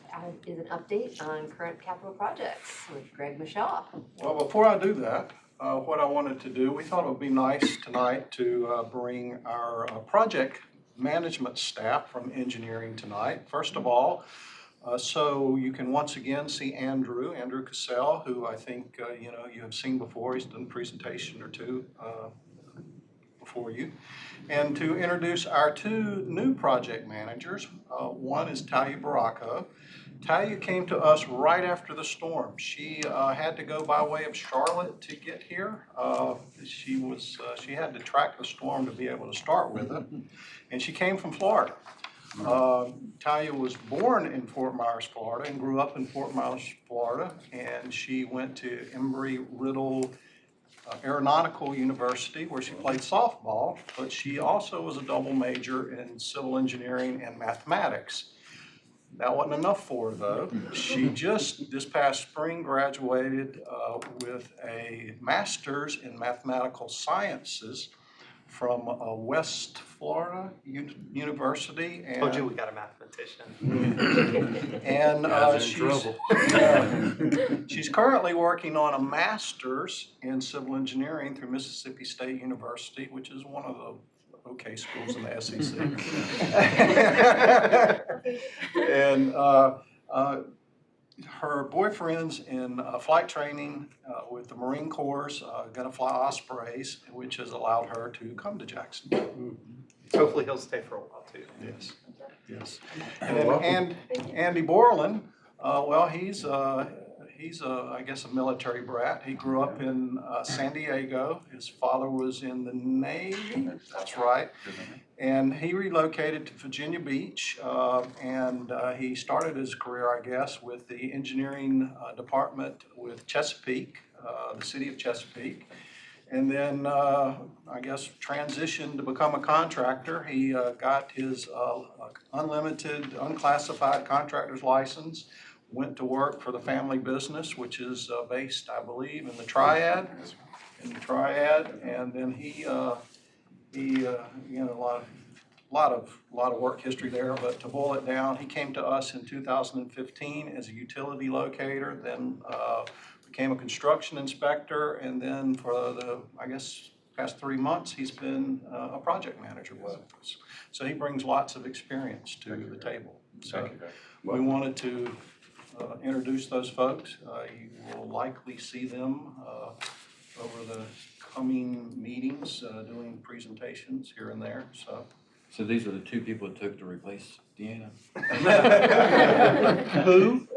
is an update on current capital projects with Greg Michaud. Well, before I do that, what I wanted to do, we thought it would be nice tonight to bring our project management staff from engineering tonight. First of all, so you can once again see Andrew Cassell, who I think you have seen before. He's done a presentation or two before you. And to introduce our 2 new project managers. One is Talia Baracco. Talia came to us right after the storm. She had to go by way of Charlotte to get here. She had to track the storm to be able to start with it. And she came from Florida. Talia was born in Fort Myers, Florida, and grew up in Fort Myers, Florida. And she went to Embry-Riddle Aeronautical University, where she played softball, but she also was a double major in civil engineering and mathematics. That wasn't enough for her, though. She just this past spring graduated with a master's in mathematical sciences from West Florida University. And Told you we got a mathematician. and Guys in trouble. she's currently working on a master's in civil engineering through Mississippi State University, which is one of the okay schools in the SEC. And her boyfriend's in flight training with the Marine Corps, gonna fly Ospreys, which has allowed her to come to Jacksonville. Hopefully he'll stay for a while too. Yes, yes. And Andy Borland, well, he's I guess a military brat. He grew up in San Diego. His father was in the Navy, that's right. And he relocated to Virginia Beach, and he started his career, I guess, with the engineering department with Chesapeake, the city of Chesapeake. And then, I guess, transitioned to become a contractor. He got his unlimited, unclassified contractor's license, went to work for the family business, which is based, I believe, in the Triad. And then he a lot of work history there. But to boil it down, he came to us in 2015 as a utility locator, then became a construction inspector, and then for the, I guess, past 3 months, he's been a project manager with us. So he brings lots of experience to the table. So we wanted to introduce those folks. You will likely see them over the coming meetings, doing presentations here and there. So these are the 2 people it took to replace Deanna? Who?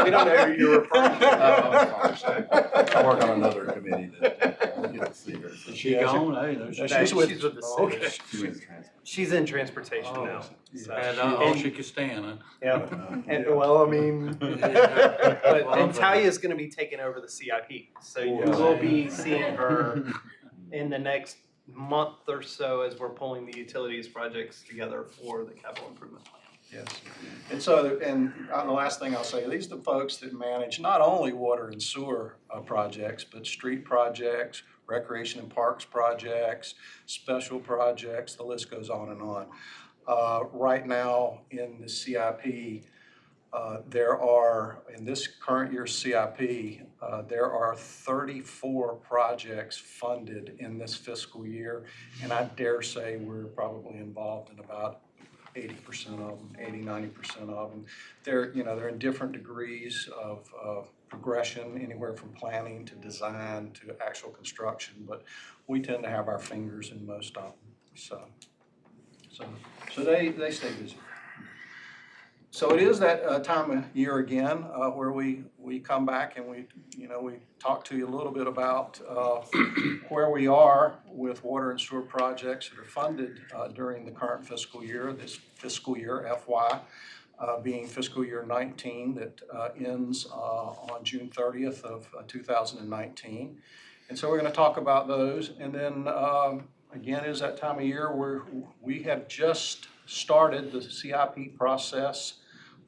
We don't know who you're referring to. I work on another committee that we get to see her. Is she gone? Hey, no, She's She's with- with the oh, city. okay. She went to transport. She's in transportation Oh. now. So. And all she could stand, huh? Yeah, and well, I mean, and Talia's gonna be taking over the CIP, so you will be seeing her in the next month or so as we're pulling the utilities projects together for the capital improvement plan. Yes. And so, the last thing I'll say, these are the folks that manage not only water and sewer projects, but street projects, recreation and parks projects, special projects, the list goes on and on. Right now in the CIP, there are, in this current year's CIP, there are 34 projects funded in this fiscal year, and I dare say we're probably involved in about 80% of them, 80–90% of them. They're in different degrees of progression, anywhere from planning to design to actual construction, but we tend to have our fingers in most of them. So they stay busy. So it is that time of year again where we come back and we talk to you a little bit about where we are with water and sewer projects that are funded during the current fiscal year, this fiscal year FY, being fiscal year 19 that ends on June 30th of 2019. And so we're going to talk about those. And then again, it is that time of year where we have just started the CIP process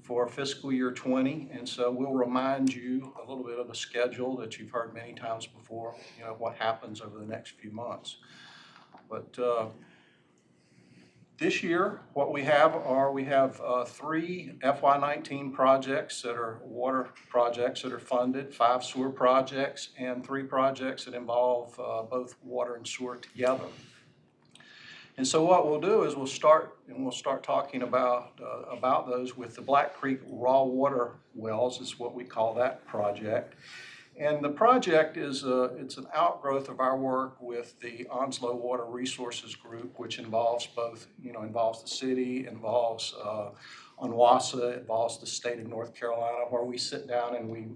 for fiscal year 20, and so we'll remind you a little bit of the schedule that you've heard many times before, what happens over the next few months. But this year, what we have are 3 FY19 projects that are water projects that are funded, 5 sewer projects, and 3 projects that involve both water and sewer together. And so what we'll do is we'll start talking about those with the Black Creek raw water wells is what we call that project. And the project is it's an outgrowth of our work with the Onslow Water Resources Group, which involves both, involves the city, involves ONWASA, involves the state of North Carolina, where we sit down and we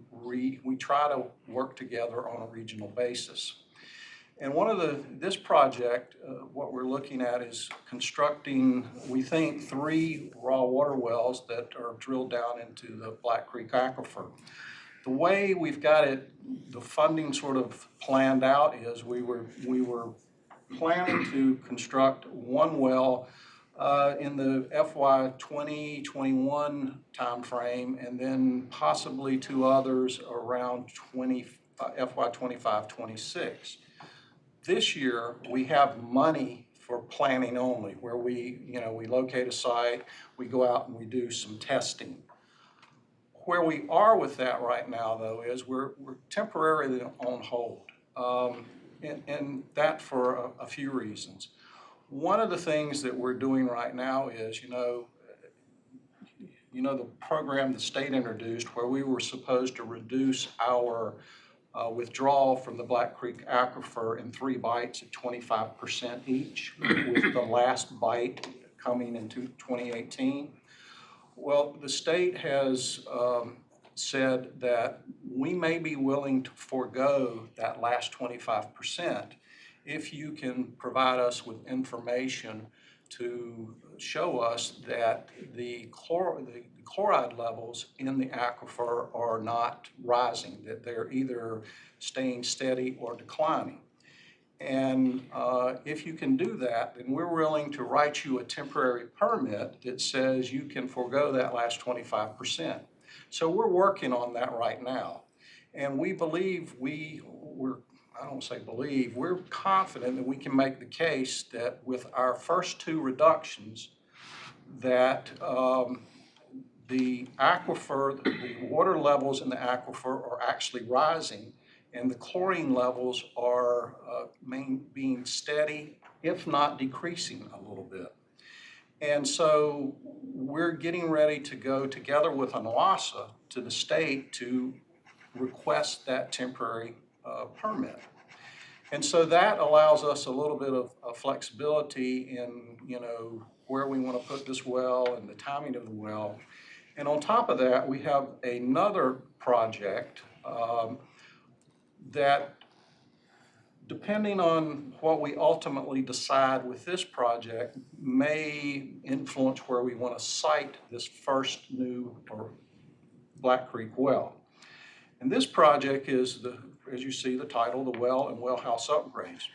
try to work together on a regional basis. And this project, what we're looking at is constructing, we think, 3 raw water wells that are drilled down into the Black Creek aquifer. The way we've got it, the funding sort of planned out is we were planning to construct 1 well in the FY 2021 timeframe, and then possibly 2 others around FY 25–26. This year, we have money for planning only, where we locate a site, we go out and we do some testing. Where we are with that right now, though, is we're temporarily on hold, and that for a few reasons. One of the things that we're doing right now is, the program the state introduced where we were supposed to reduce our withdrawal from the Black Creek aquifer in 3 bites at 25% each, with the last bite coming into 2018. Well, the state has said that we may be willing to forego that last 25% if you can provide us with information to show us that the chloride levels in the aquifer are not rising, that they're either staying steady or declining. And if you can do that, then we're willing to write you a temporary permit that says you can forego that last 25%. So we're working on that right now. And we believe we're confident that we can make the case that with our first 2 reductions that the aquifer, the water levels in the aquifer are actually rising, and the chlorine levels are being steady, if not decreasing a little bit. And so we're getting ready to go together with ONWASA to the state to request that temporary permit. And so that allows us a little bit of flexibility in, where we want to put this well and the timing of the well. And on top of that, we have another project that, depending on what we ultimately decide with this project, may influence where we want to site this first new or Black Creek well. And this project is, as you see the title, the well and well house upgrades.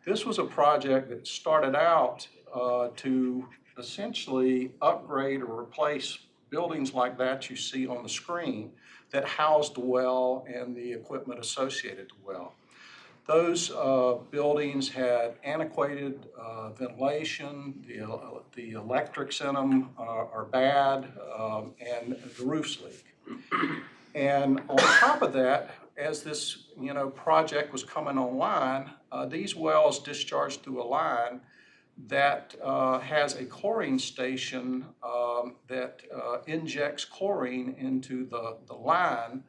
This was a project that started out to essentially upgrade or replace buildings like that you see on the screen that housed the well and the equipment associated with the well. Those buildings had antiquated ventilation, the electrics in them are bad, and the roofs leak. And on top of that, as this project was coming online, these wells discharged through a line that has a chlorine station that injects chlorine into the line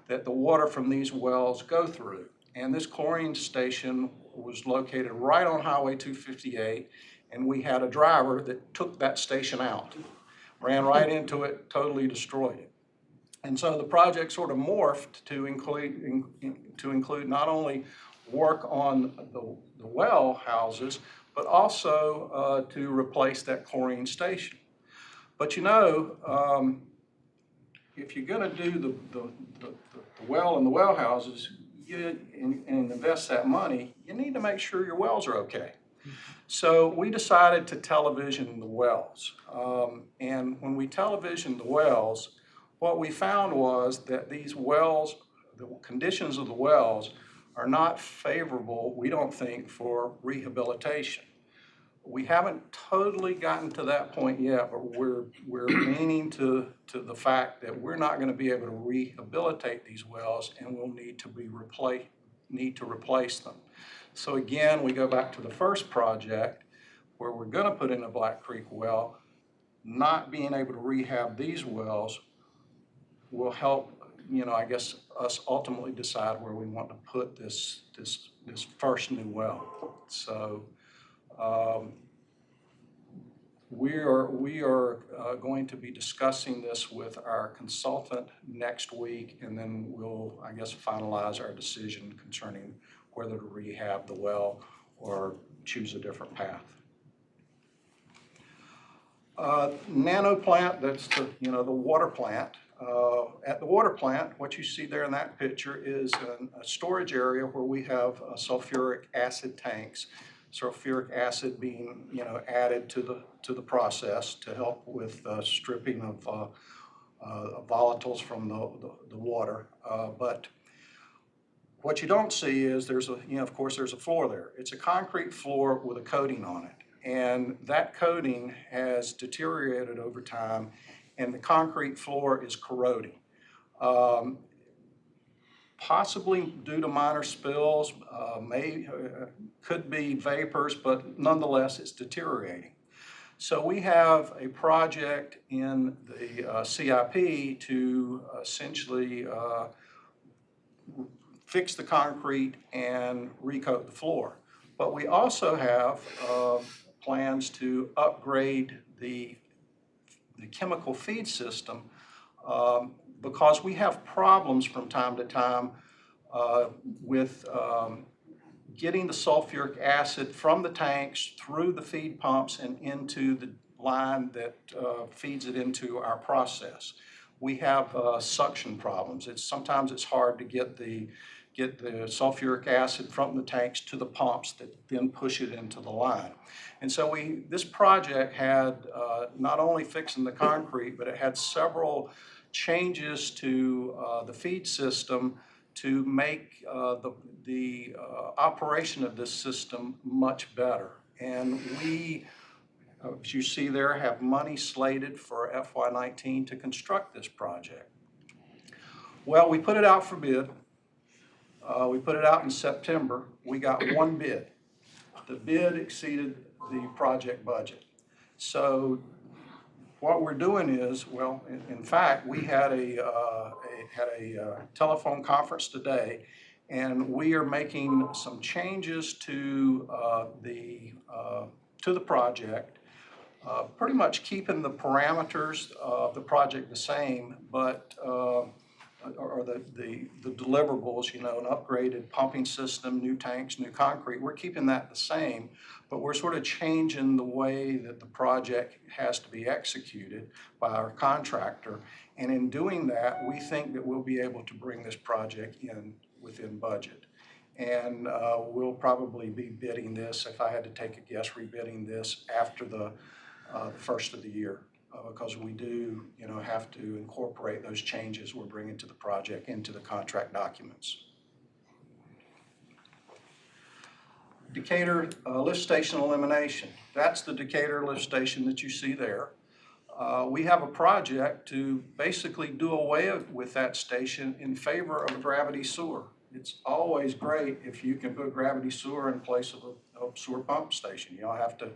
that the water from these wells go through. And this chlorine station was located right on Highway 258, and we had a driver that took that station out, ran right into it, totally destroyed it. And so the project sort of morphed to include not only work on the well houses, but also to replace that chlorine station. But if you're going to do the well and the well houses and invest that money, you need to make sure your wells are okay. So we decided to television the wells. And when we televisioned the wells, what we found was that these wells, the conditions of the wells are not favorable, we don't think, for rehabilitation. We haven't totally gotten to that point yet, but we're leaning to the fact that we're not going to be able to rehabilitate these wells, and we'll need to replace them. So again, we go back to the first project where we're going to put in a Black Creek well. Not being able to rehab these wells will help, I guess, us ultimately decide where we want to put this first new well. So we are going to be discussing this with our consultant next week, and then we'll, I guess, finalize our decision concerning whether to rehab the well or choose a different path. Nano plant, that's the water plant. At the water plant, what you see there in that picture is a storage area where we have sulfuric acid tanks. Sulfuric acid being added to the process to help with stripping of volatiles from the water. But what you don't see is of course there's a floor there. It's a concrete floor with a coating on it, and that coating has deteriorated over time, and the concrete floor is corroding. Possibly due to minor spills, could be vapors, but nonetheless it's deteriorating. So we have a project in the CIP to essentially fix the concrete and recoat the floor. But we also have plans to upgrade the chemical feed system because we have problems from time to time with getting the sulfuric acid from the tanks through the feed pumps and into the line that feeds it into our process. We have suction problems. Sometimes it's hard to get the sulfuric acid from the tanks to the pumps that then push it into the line. And so this project had not only fixing the concrete, but it had several changes to the feed system to make the operation of this system much better. And we, as you see there, have money slated for FY19 to construct this project. Well, we put it out for bid. We put it out in September. We got one bid. The bid exceeded the project budget. So what we're doing is, well, in fact, we had a telephone conference today, and we are making some changes to the project, pretty much keeping the parameters of the project the same, but or the deliverables, an upgraded pumping system, new tanks, new concrete, we're keeping that the same, but we're sort of changing the way that the project has to be executed by our contractor. And in doing that, we think that we'll be able to bring this project in within budget. And we'll probably be bidding this, if I had to take a guess, rebidding this after the first of the year. Because we do, have to incorporate those changes we're bringing to the project into the contract documents. Decatur lift station elimination. That's the Decatur lift station that you see there. We have a project to basically do away with that station in favor of a gravity sewer. It's always great if you can put gravity sewer in place of a sewer pump station. You don't have to,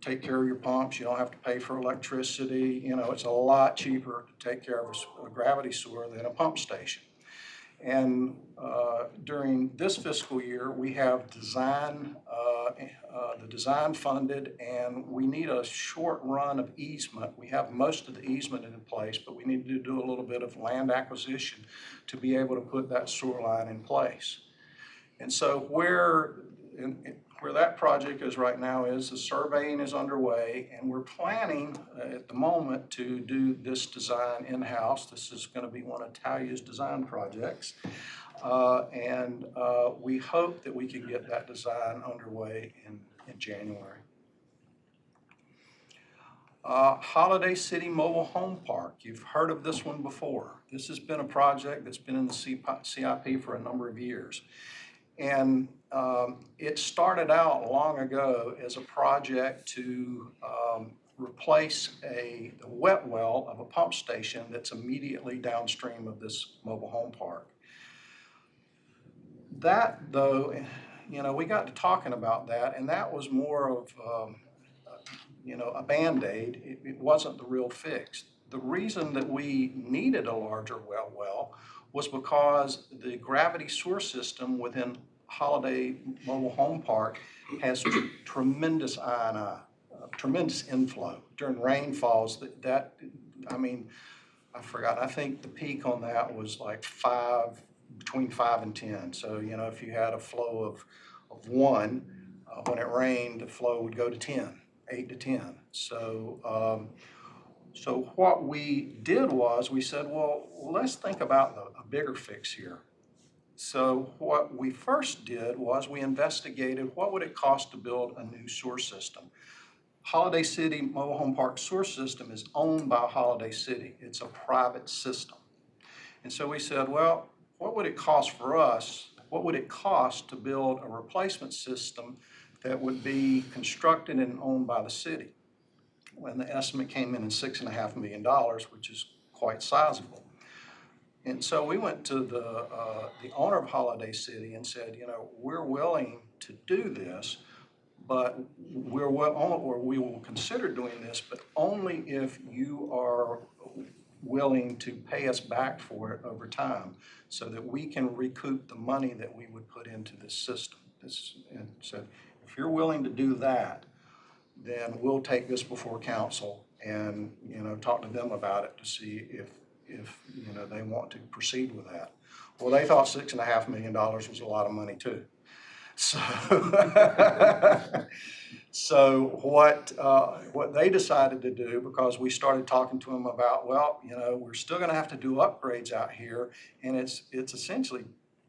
take care of your pumps. You don't have to pay for electricity. It's a lot cheaper to take care of a gravity sewer than a pump station. And during this fiscal year, we have the design funded, and we need a short run of easement. We have most of the easement in place, but we need to do a little bit of land acquisition to be able to put that sewer line in place. And so where that project is right now is the surveying is underway, and we're planning at the moment to do this design in-house. This is going to be one of Talia's design projects. And we hope that we can get that design underway in January. Holiday City Mobile Home Park. You've heard of this one before. This has been a project that's been in the CIP for a number of years. And it started out long ago as a project to replace the wet well of a pump station that's immediately downstream of this mobile home park. That, though, we got to talking about that, and that was more of, a Band-Aid. It wasn't the real fix. The reason that we needed a larger well was because the gravity sewer system within Holiday Mobile Home Park has tremendous tremendous inflow. During rainfalls, I forgot, I think the peak on that was like between 5 and 10. So, if you had a flow of 1, when it rained, the flow would go to 10, 8 to 10. So, so what we did was we said, well, let's think about a bigger fix here. So what we first did was we investigated what would it cost to build a new sewer system. Holiday City Mobile Home Park sewer system is owned by Holiday City. It's a private system. And so we said, well, what would it cost for us? What would it cost to build a replacement system that would be constructed and owned by the city? When the estimate came in $6.5 million, which is quite sizable. And so we went to the owner of Holiday City and said, we're willing to do this, but we will consider doing this, but only if you are willing to pay us back for it over time so that we can recoup the money that we would put into this system. And so if you're willing to do that, then we'll take this before council and, talk to them about it to see if they want to proceed with that. Well, they thought $6.5 million was a lot of money too. So, so what they decided to do, because we started talking to them about, well, we're still going to have to do upgrades out here, and it's essentially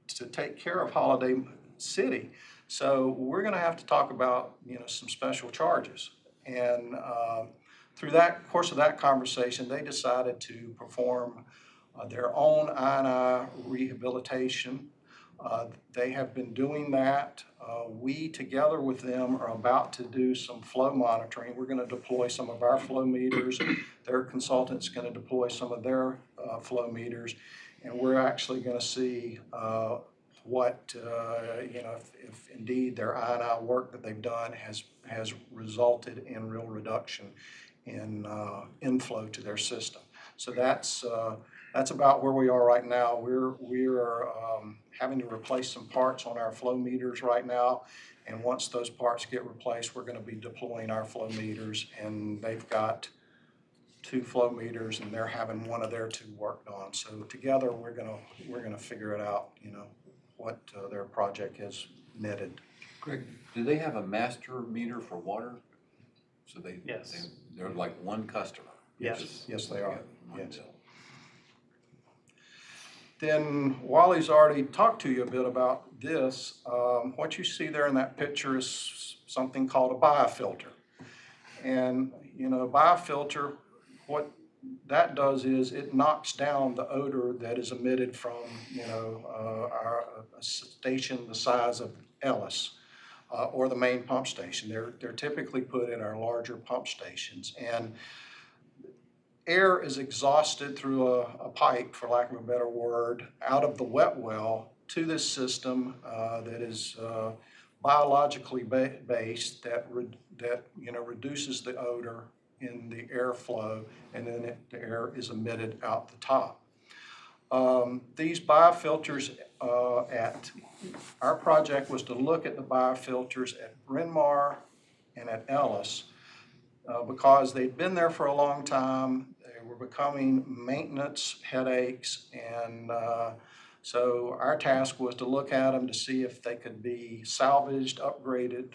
to take care of Holiday City. So we're going to have to talk about, some special charges. And through that course of that conversation, they decided to perform their own I&I rehabilitation. They have been doing that. We, together with them, are about to do some flow monitoring. We're going to deploy some of our flow meters. Their consultant's going to deploy some of their flow meters. And we're actually going to see what, if indeed their I&I work that they've done has resulted in real reduction in inflow to their system. So that's about where we are right now. We're having to replace some parts on our flow meters right now, and once those parts get replaced, we're going to be deploying our flow meters, and they've got 2 flow meters, and they're having one of their 2 worked on. So together, we're gonna figure it out. What their project has netted. Greg, do they have a master meter for water? So Yes. they're like one customer? Yes. Yes, they are. Yes. bill. Then Wally's already talked to you a bit about this. What you see there in that picture is something called a biofilter. And, biofilter, what that does is it knocks down the odor that is emitted from, a station the size of Ellis. or the main pump station. They're typically put in our larger pump stations. And air is exhausted through a pipe, for lack of a better word, out of the wet well to this system that is biologically based that reduces the odor in the airflow, and then the air is emitted out the top. These biofilters at our project was to look at the biofilters at Bryn Mawr and at Ellis because they'd been there for a long time. They were becoming maintenance headaches, and so our task was to look at them to see if they could be salvaged, upgraded,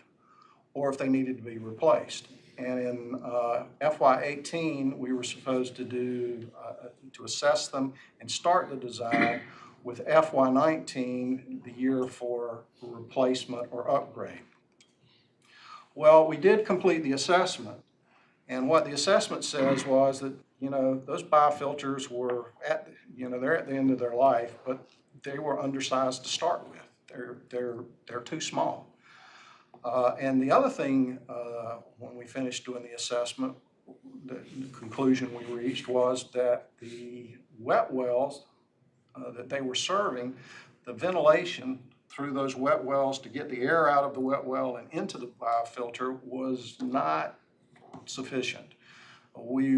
or if they needed to be replaced. And in FY18, we were supposed to assess them and start the design, with FY19 the year for replacement or upgrade. Well, we did complete the assessment, and what the assessment says was that, those biofilters were they're at the end of their life, but they were undersized to start with. They're too small. And the other thing, when we finished doing the assessment, the conclusion we reached was that the wet wells that they were serving, the ventilation through those wet wells to get the air out of the wet well and into the biofilter was not sufficient. We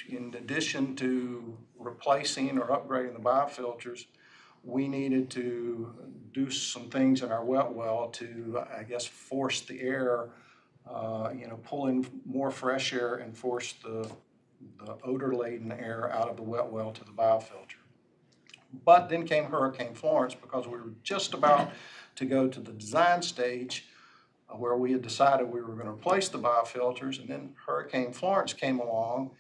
in addition to replacing or upgrading the biofilters, we needed to do some things in our wet well to, force the air, pull in more fresh air and force the odor-laden air out of the wet well to the biofilter. But then came Hurricane Florence, because we were just about to go to the design stage where we had decided we were going to replace the biofilters, and then Hurricane Florence came along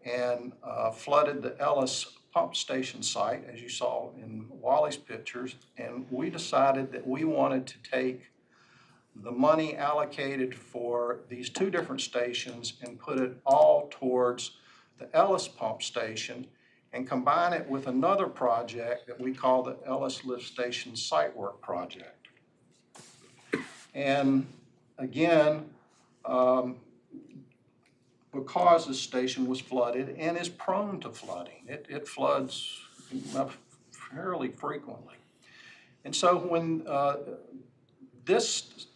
and flooded the Ellis pump station site, as you saw in Wally's pictures, and we decided that we wanted to take the money allocated for these two different stations and put it all towards the Ellis pump station and combine it with another project that we call the Ellis Lift Station Site Work Project. And again, because the station was flooded and is prone to flooding, it floods fairly frequently. And so when this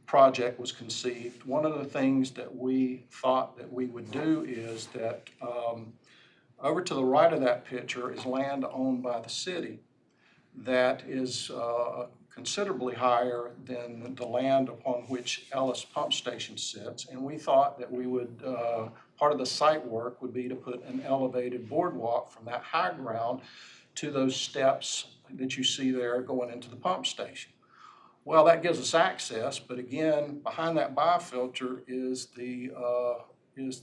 project was conceived, one of the things that we thought that we would do is that over to the right of that picture is land owned by the city that is considerably higher than the land upon which Ellis Pump Station sits. And we thought that we would, part of the site work would be to put an elevated boardwalk from that high ground to those steps that you see there going into the pump station. Well, that gives us access, but again, behind that biofilter is the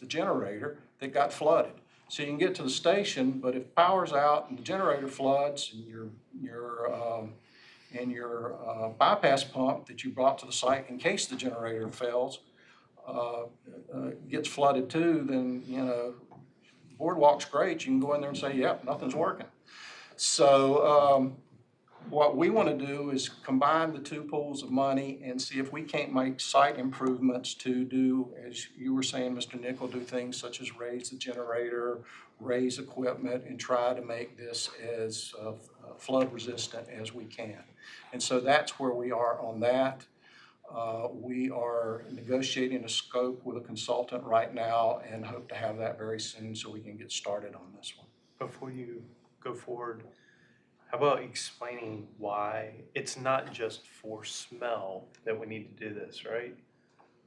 generator that got flooded. So you can get to the station, but if power's out and the generator floods and your bypass pump that you brought to the site in case the generator fails gets flooded too, then boardwalk's great. You can go in there and say, yep, nothing's working. So what we want to do is combine the two pools of money and see if we can't make site improvements to do, as you were saying, Mr. Nickel, do things such as raise the generator, raise equipment, and try to make this as flood resistant as we can. And so that's where we are on that. We are negotiating a scope with a consultant right now and hope to have that very soon so we can get started on this one. Before you go forward, how about explaining why it's not just for smell that we need to do this, right?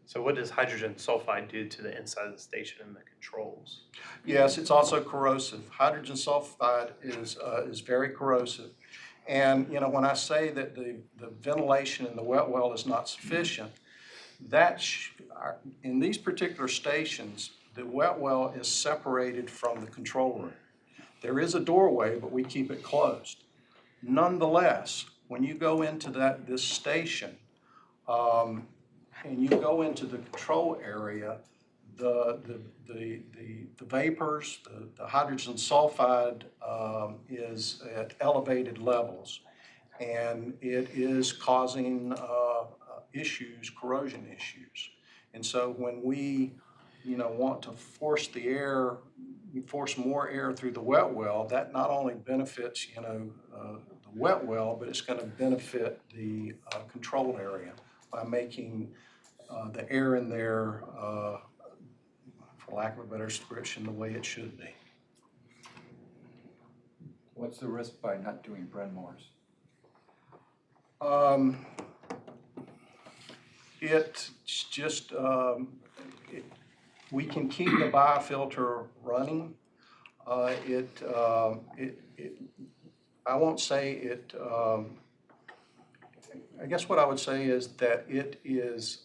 So what does hydrogen sulfide do to the inside of the station and the controls? Yes, it's also corrosive. Hydrogen sulfide is very corrosive. And when I say that the ventilation in the wet well is not sufficient, in these particular stations, the wet well is separated from the control room. There is a doorway, but we keep it closed. Nonetheless, when you go into this station and you go into the control area, the vapors, the hydrogen sulfide is at elevated levels, and it is causing issues, corrosion issues. And so when we, want to force more air through the wet well, that not only benefits, the wet well, but it's going to benefit the control area by making the air in there, for lack of a better description, the way it should be. What's the risk by not doing Bryn Mawrs? It's just, we can keep the biofilter running. I won't say it, I guess what I would say is that it is,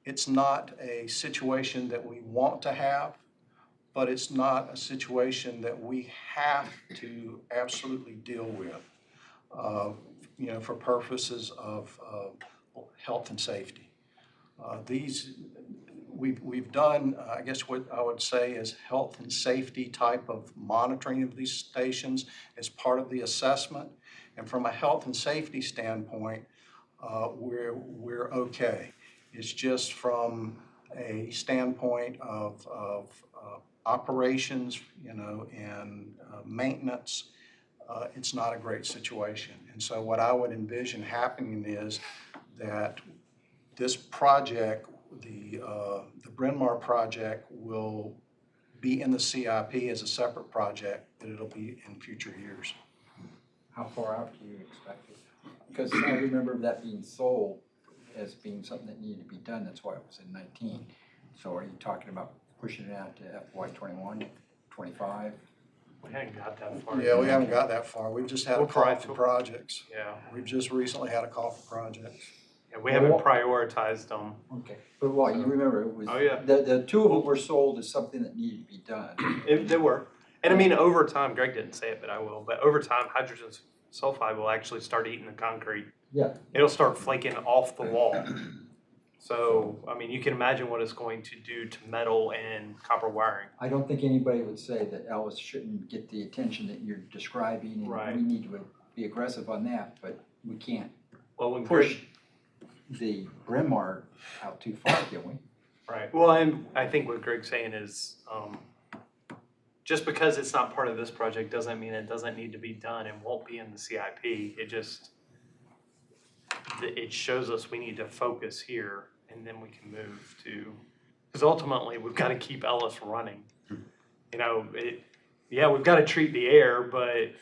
it's not a situation that we want to have, but it's not a situation that we have to absolutely deal with, for purposes of health and safety. We've done, I guess what I would say is health and safety type of monitoring of these stations as part of the assessment. And from a health and safety standpoint, we're okay. It's just from a standpoint of operations, and maintenance, it's not a great situation. And so what I would envision happening is that this project, the Bryn Mawr project, will be in the CIP as a separate project, but it'll be in future years. How far out do you expect it? Because I remember that being sold as being something that needed to be done. That's why it was in 19. So are you talking about pushing it out to FY 21, 25? We haven't got that far. Yeah, we haven't got that far. We've just had a call for projects. Yeah, We've just recently had a call for projects. and we haven't prioritized them. Okay, but well, you remember it was, Oh, yeah. the two of them were sold as something that needed to be done. They were. And I mean, over time, Greg didn't say it, but I will, but over time, hydrogen sulfide will actually start eating the concrete. Yeah. It'll start flaking off the wall. So, I mean, you can imagine what it's going to do to metal and copper wiring. I don't think anybody would say that Ellis shouldn't get the attention that you're describing, Right. and we need to be aggressive on that, but we can't Well, when push the Bryn Mawr out too far, can we? Right. Well, and I think what Greg's saying is, just because it's not part of this project doesn't mean it doesn't need to be done and won't be in the CIP. It shows us we need to focus here, and then we can move to, because ultimately we've got to keep Ellis running. We've got to treat the air, but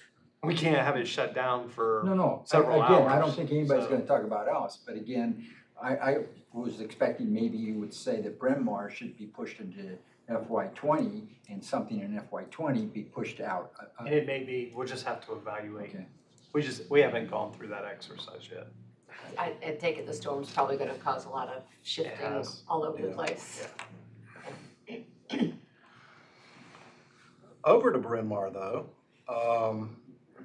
we can't have it shut down for No, several again, I hours, don't think anybody's so- gonna talk about Ellis, but again, I was expecting maybe you would say that Bryn Mawr should be pushed into FY 20 and something in FY 20 be pushed out. And it may be, we'll just have to evaluate. Okay. We haven't gone through that exercise yet. I take it the storm's probably gonna cause a lot of shifting has. all over the Yeah. place. Over to Bryn Mawr though,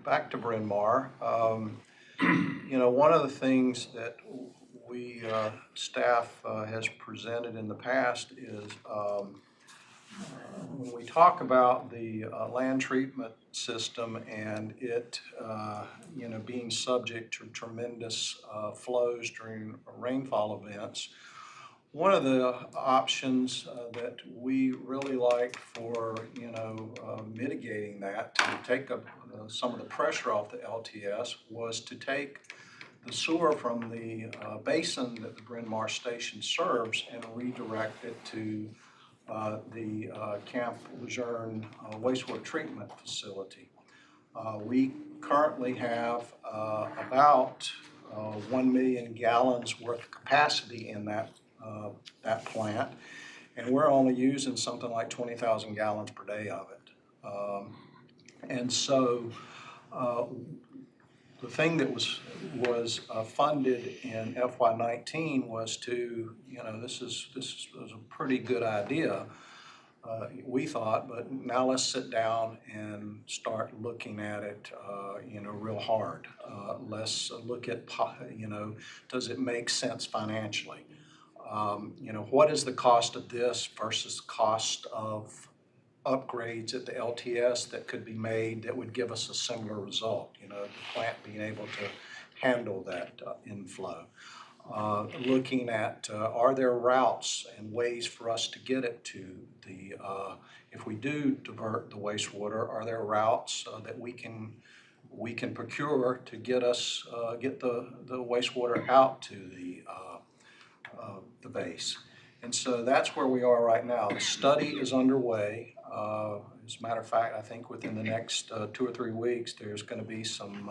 back to Bryn Mawr. One of the things that we, staff has presented in the past is when we talk about the land treatment system and it, being subject to tremendous flows during rainfall events, one of the options that we really like for, mitigating that, to take some of the pressure off the LTS, was to take the sewer from the basin that the Bryn Mawr station serves and redirect it to the Camp Lejeune wastewater treatment facility. We currently have about 1 million gallons worth of capacity in that plant, and we're only using something like 20,000 gallons per day of it. And so the thing that was funded in FY19 was to, this was a pretty good idea, we thought, but now let's sit down and start looking at it, real hard. Let's look at, does it make sense financially? What is the cost of this versus cost of upgrades at the LTS that could be made that would give us a similar result, the plant being able to handle that inflow. looking at, are there routes and ways for us to get it to the, if we do divert the wastewater, are there routes that we can procure to get us, get the wastewater out to the base? And so that's where we are right now. The study is underway. As a matter of fact, I think within the next 2 or 3 weeks, there's going to be some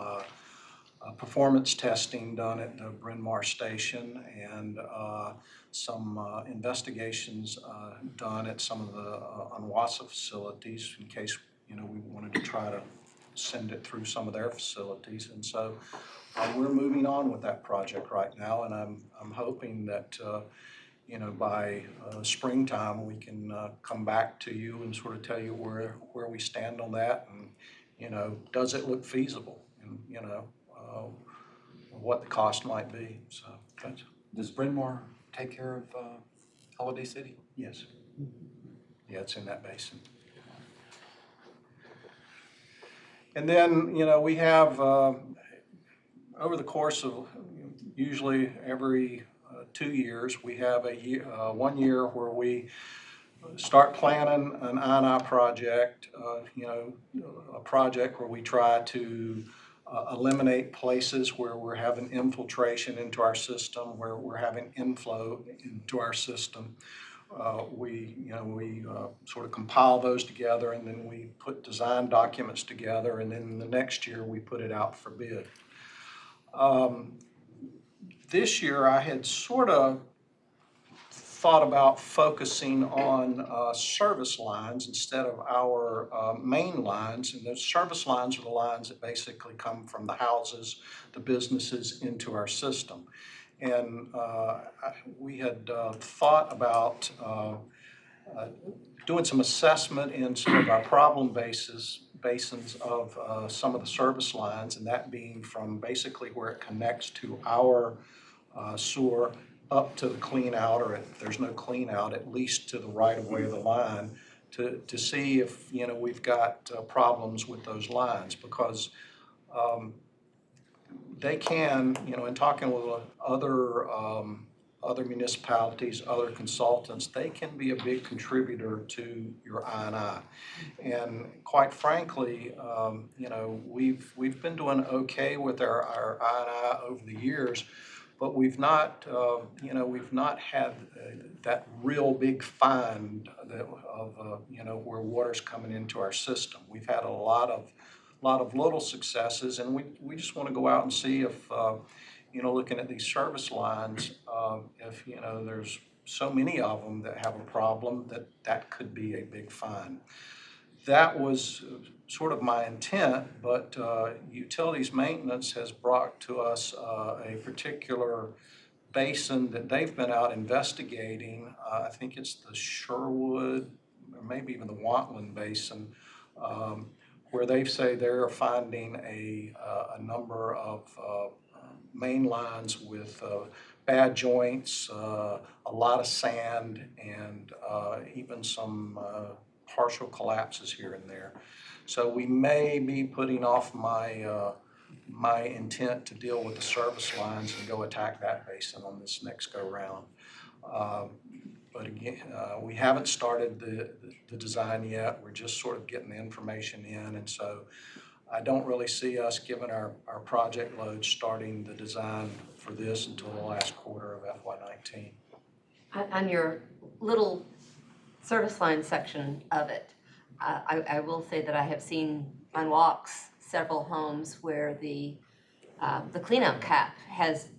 performance testing done at the Bryn Mawr station and some investigations done at some of the UNWASA facilities in case, you know, we wanted to try to send it through some of their facilities. And so we're moving on with that project right now, and I'm hoping that you know, by springtime, we can come back to you and sort of tell you where we stand on that, and, you know, does it look feasible, and, you know, what the cost might be, so. That's, Does Bryn Mawr take care of Holiday City? yes. Yeah, it's in that basin. And then, you know, we have, over the course of usually every 2 years, we have a year, 1 year where we start planning an I&I project, you know, a project where we try to eliminate places where we're having infiltration into our system, where we're having inflow into our system. We sort of compile those together, and then we put design documents together, and then the next year we put it out for bid. This year I had sort of thought about focusing on service lines instead of our main lines, and those service lines are the lines that basically come from the houses, the businesses into our system. And we had thought about doing some assessment in some of our problem basins of some of the service lines, and that being from basically where it connects to our sewer up to the clean out, or if there's no clean out, at least to the right of way of the line, to see if, you know, we've got problems with those lines, because they can, you know, in talking with other municipalities, other consultants, they can be a big contributor to your I&I. And quite frankly, you know, we've been doing okay with our I&I over the years, but we've not, you know, we've not had that real big find of you know, where water's coming into our system. We've had a lot of little successes, and we just want to go out and see if, you know, looking at these service lines, if, you know, there's so many of them that have a problem, that could be a big find. That was sort of my intent, but utilities maintenance has brought to us a particular basin that they've been out investigating. I think it's the Sherwood, or maybe even the Wantland Basin, where they say they're finding a number of main lines with bad joints, a lot of sand, and even some partial collapses here and there. So we may be putting off my intent to deal with the service lines and go attack that basin on this next go round. But again, we haven't started the design yet. We're just sort of getting the information in, and so I don't really see us, given our project load, starting the design for this until the last quarter of FY19. On your little service line section of it, I will say that I have seen on walks several homes where the cleanout cap has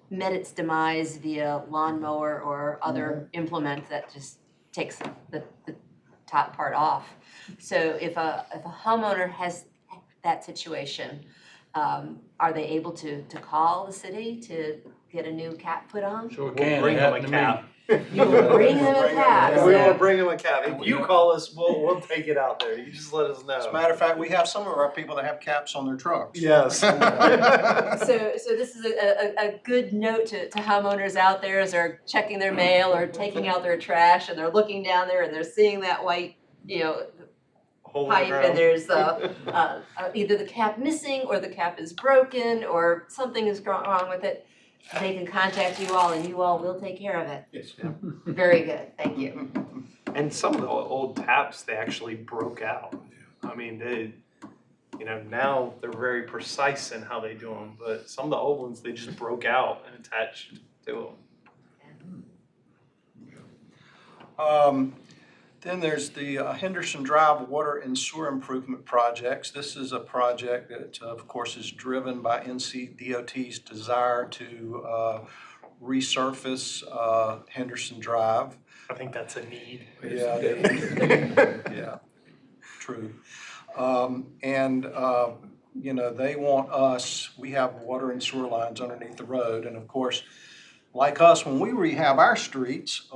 met its demise via lawnmower or other implement that just takes the top part off. So if a homeowner has that situation, are they able to call the city to get a new cap put on? Sure We'll can. bring It them a happened to cap. me. You will bring them a cap. We so- will bring them a cap. If you call us, we'll take it out there. You just let us know. As a matter of fact, we have some of our people that have caps on their trucks. Yes. So this is a good note to homeowners out there as they're checking their mail or taking out their trash, and they're looking down there and they're seeing that white, you know, Hole in the pipe, ground. and there's either the cap missing or the cap is broken or something is wrong with it. they can contact you all and you all will take care of it. Yes. Very good, thank you. And some of the old taps, they actually broke out. I mean, they, now they're very precise in how they do them, but some of the old ones, they just broke out and attached to them. Then there's the Henderson Drive Water and Sewer Improvement Projects. This is a project that, of course, is driven by NCDOT's desire to resurface Henderson Drive. I think that's a need. Yeah, yeah, true. They want us, we have water and sewer lines underneath the road, and of course, like us, when we rehab our streets,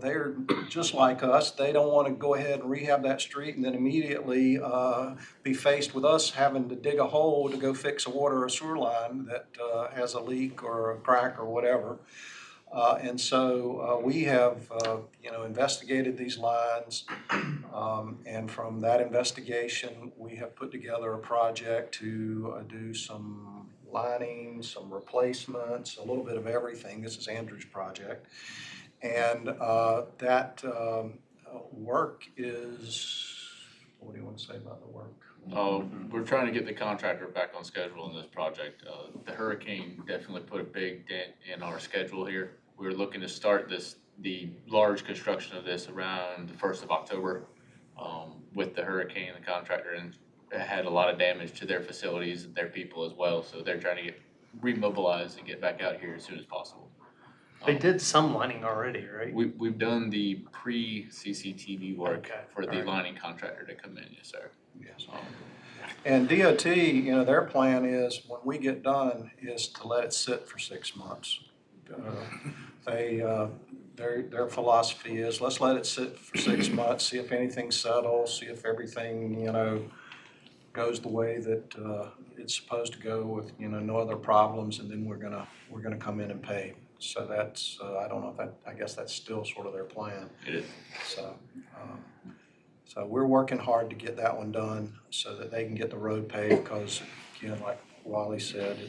they're just like us. They don't want to go ahead and rehab that street and then immediately be faced with us having to dig a hole to go fix a water or sewer line that has a leak or a crack or whatever. We have, investigated these lines, and from that investigation, we have put together a project to do some lining, some replacements, a little bit of everything. This is Andrew's project. And that work is, what do you want to say about the work? We're trying to get the contractor back on schedule in this project. The hurricane definitely put a big dent in our schedule here. We were looking to start the large construction of this around the 1st of October. With the hurricane, the contractor had a lot of damage to their facilities and their people as well. So they're trying to get remobilized and get back out here as soon as possible. They did some lining already, right? We've done the pre-CCTV work for the Alright. lining contractor to come in, yes, sir. Yes. And DOT, their plan is, when we get done, is to let it sit for 6 months. Their philosophy is, let's let it sit for 6 months, see if anything settles, see if everything, goes the way that it's supposed to go with, no other problems, and then we're gonna come in and pay. So that's, I don't know if that, I guess that's still sort of their plan. It is. So we're working hard to get that one done so that they can get the road paved, because, again, like Wally said,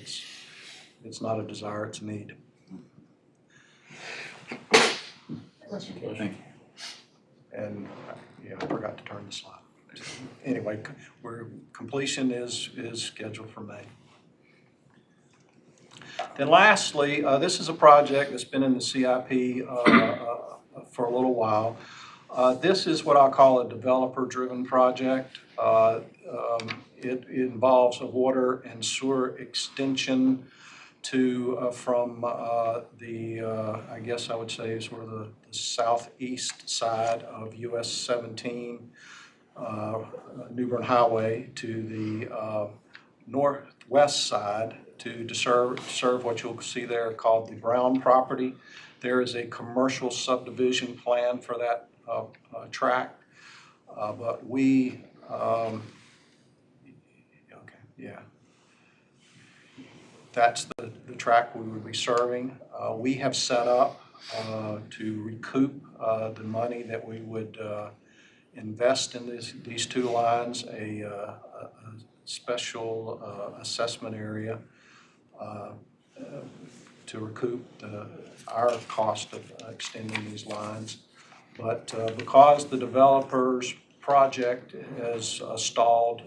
it's not a desire, it's a need. And, I forgot to turn the slide. Anyway, completion is scheduled for May. Then lastly, this is a project that's been in the CIP for a little while. This is what I call a developer-driven project. It involves a water and sewer extension from I guess I would say sort of the southeast side of US 17, New Bern Highway, to the northwest side to serve what you'll see there called the Brown property. There is a commercial subdivision plan for that tract, but we, that's the tract we would be serving. We have set up to recoup the money that we would invest in these two lines, a special assessment area to recoup our cost of extending these lines. But because the developer's project has stalled,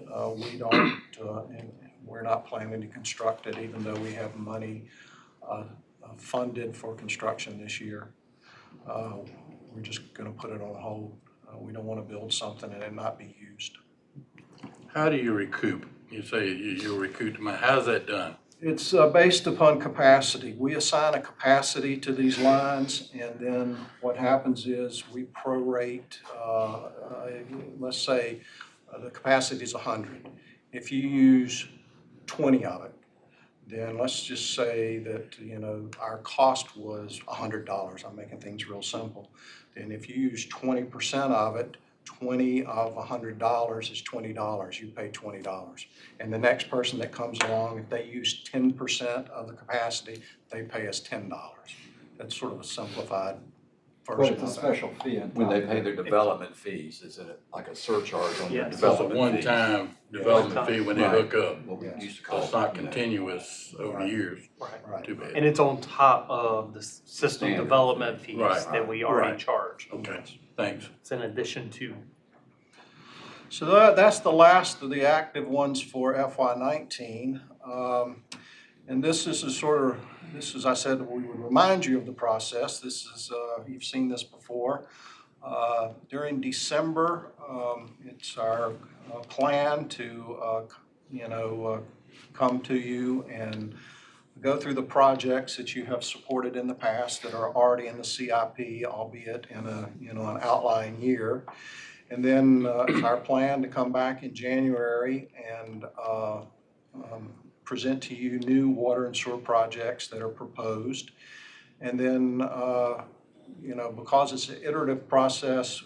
we're not planning to construct it, even though we have money funded for construction this year. We're just going to put it on hold. We don't want to build something and it not be used. How do you recoup? You say you'll recoup them. How's that done? It's based upon capacity. We assign a capacity to these lines, and then what happens is we prorate, let's say the capacity is 100. If you use 20 of it, then let's just say that, our cost was $100. I'm making things real simple. And if you use 20% of it, 20 of $100 is $20. You pay $20. And the next person that comes along, if they use 10% of the capacity, they pay us $10. That's sort of a simplified first. But it's a of that. special fee on When they top pay of their it. development fees, is it like a surcharge on their Yes. So it's a development fees? one-time development fee when they hook up. What we Yes. used to So call. it's not you know, continuous over the Right. years. Right. Too bad. And it's on top of the system Standard. development fees Right. that we already Right. charge. Okay, thanks. It's in addition to. So that's the last of the active ones for FY19. And this is I said, we would remind you of the process. This is, you've seen this before. During December, it's our plan to, come to you and go through the projects that you have supported in the past that are already in the CIP, albeit in an outlying year. And then it's our plan to come back in January and present to you new water and sewer projects that are proposed. And then, because it's an iterative process,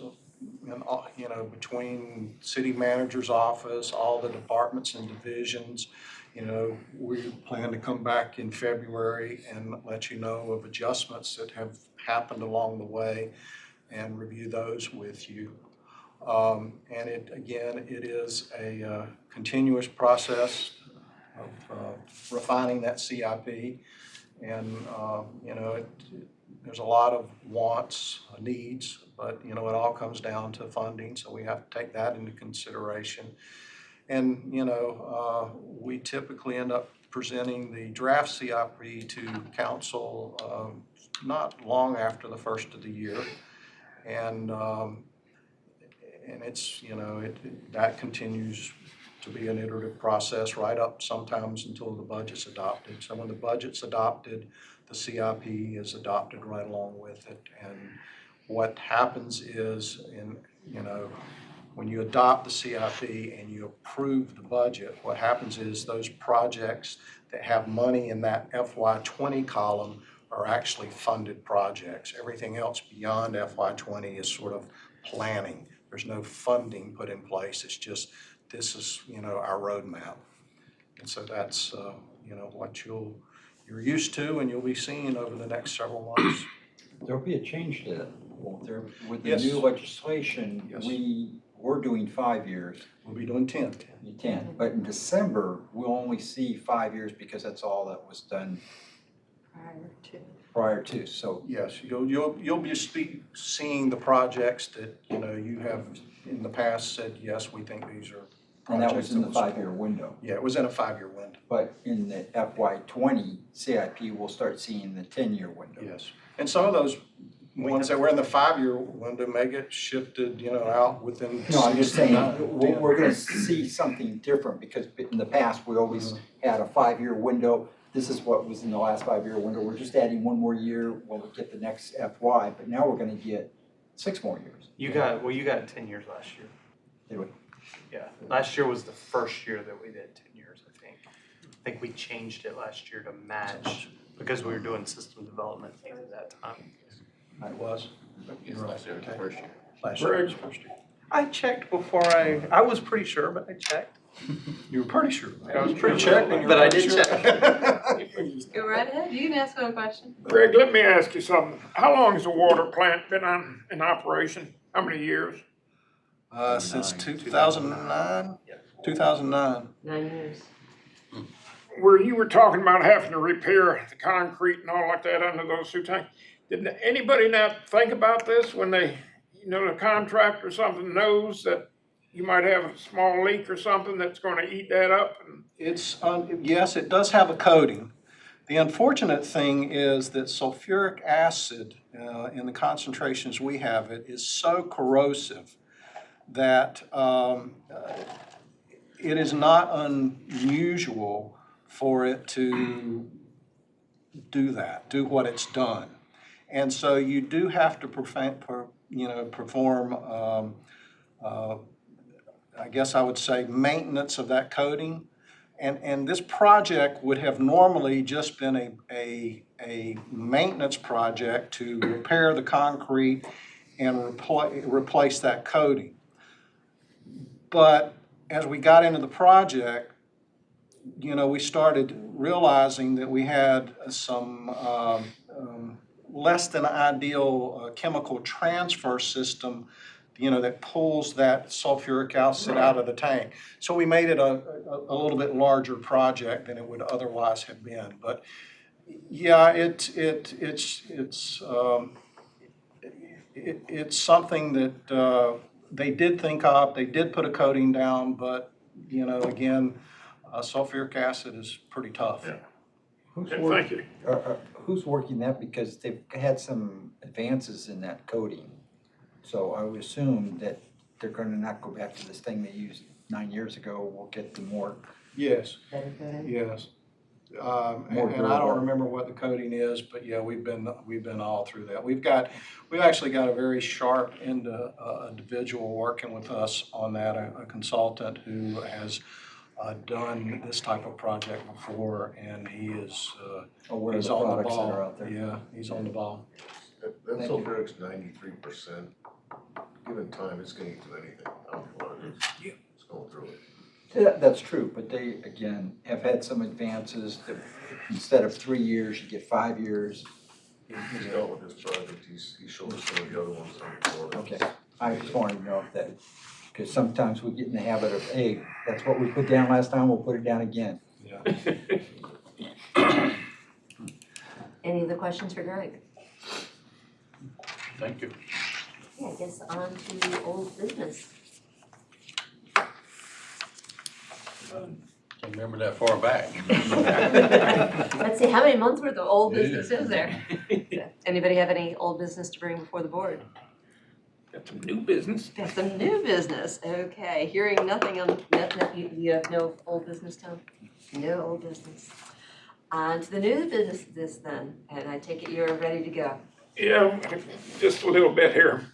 between city manager's office, all the departments and divisions, we plan to come back in February and let you know of adjustments that have happened along the way and review those with you. And it is a continuous process of refining that CIP. And, there's a lot of wants, needs, but, it all comes down to funding. So we have to take that into consideration. And, we typically end up presenting the draft CIP to council not long after the first of the year. And it's, that continues to be an iterative process right up sometimes until the budget's adopted. So when the budget's adopted, the CIP is adopted right along with it. And what happens is, when you adopt the CIP and you approve the budget, what happens is those projects that have money in that FY20 column are actually funded projects. Everything else beyond FY20 is sort of planning. There's no funding put in place. It's just, this is, our roadmap. And so that's, what you're used to and you'll be seeing over the next several months. There'll be a change to that, won't there? With the Yes. new legislation, Yes. we're doing 5 years. We'll be doing 10. You 10, but in December, we'll only see 5 years because that's all that was done prior to, so. Yes, you'll be seeing the projects that, you have in the past said, yes, we think these are And that projects was in the will 5-year support. window. Yeah, it was in a 5-year window. But in the FY20 CIP, we'll start seeing the 10-year window. Yes, and some of those ones that were in the 5-year window may get shifted, out within. No, I'm just saying, 6 to 9. we're gonna see something different because in the past, we always had a 5-year window. This is what was in the last 5-year window. We're just adding one more year when we get the next FY, but now we're gonna get 6 more years. You got 10 years last year. Did we? Yeah, last year was the first year that we did 10 years, I think. I think we changed it last year to match because we were doing system development fees at that time. It was. Yes, last year was the first year. Last year was Greg. first year. I checked before I was pretty sure, but I checked. You were pretty sure. I was pretty sure, sure, but I did check. Go right ahead, you can ask me a question. Greg, let me ask you something. How long has the water plant been in operation? How many years? Since 2009? Yeah. 2009. 9 years. Where you were talking about having to repair the concrete and all like that under those two tanks, did anybody not think about this when they, the contractor or something knows that you might have a small leak or something that's gonna eat that up? It's, yes, it does have a coating. The unfortunate thing is that sulfuric acid, in the concentrations we have it, is so corrosive that it is not unusual for it to do what it's done. And so you do have to perform, I guess I would say, maintenance of that coating. And this project would have normally just been a maintenance project to repair the concrete and replace that coating. But as we got into the project, we started realizing that we had some less than ideal chemical transfer system, that pulls that sulfuric acid out of the tank. So we made it a little bit larger project than it would otherwise have been. But yeah, it's something that they did think of. They did put a coating down, but again, sulfuric acid is pretty tough. Yeah. Who's Okay, work- thank you. Who's working that? Because they've had some advances in that coating. So I would assume that they're gonna not go back to this thing they used 9 years ago. We'll get the more. Yes, Better coating? yes. More And I don't durable. remember what the coating is, but yeah, we've been all through that. We've actually got a very sharp individual working with us on that, a consultant who has done this type of project before, and he is, Aware of he's the on the products that are ball. out there. Yeah, he's on the ball. That Thank you. sulfuric's 93%. Given time, it's gonna do anything. I don't care what it is. It's going through it. Yeah, that's true, but they, again, have had some advances that instead of 3 years, you get 5 years. He's dealt with this project. He showed us some of the other ones on Florence. Okay, I just wanted to know if that, because sometimes we get in the habit of, hey, that's what we put down last time, we'll put it down again. Yeah. Any other questions for Greg? Thank you. Yeah, I guess on to old business. Can't remember that far back. Let's see, how many months worth of old business is there? Anybody have any old business to bring before the board? Got some new business. Got some new business, okay, hearing nothing on, you have no old business, Tom? No old business. On to the new business then, and I take it you're ready to go. Yeah, just a little bit here.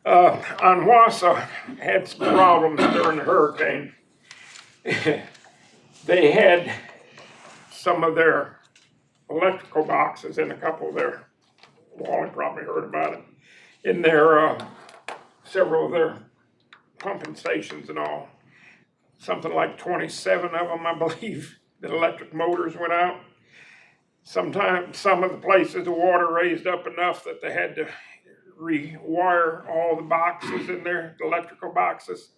On Wausau, had some problems during the hurricane. They had some of their electrical boxes in a couple of their, Wally probably heard about it, in their, several of their pumping stations and all. Something like 27 of them, I believe, the electric motors went out. Sometimes, some of the places, the water raised up enough that they had to rewire all the boxes in there, the electrical boxes.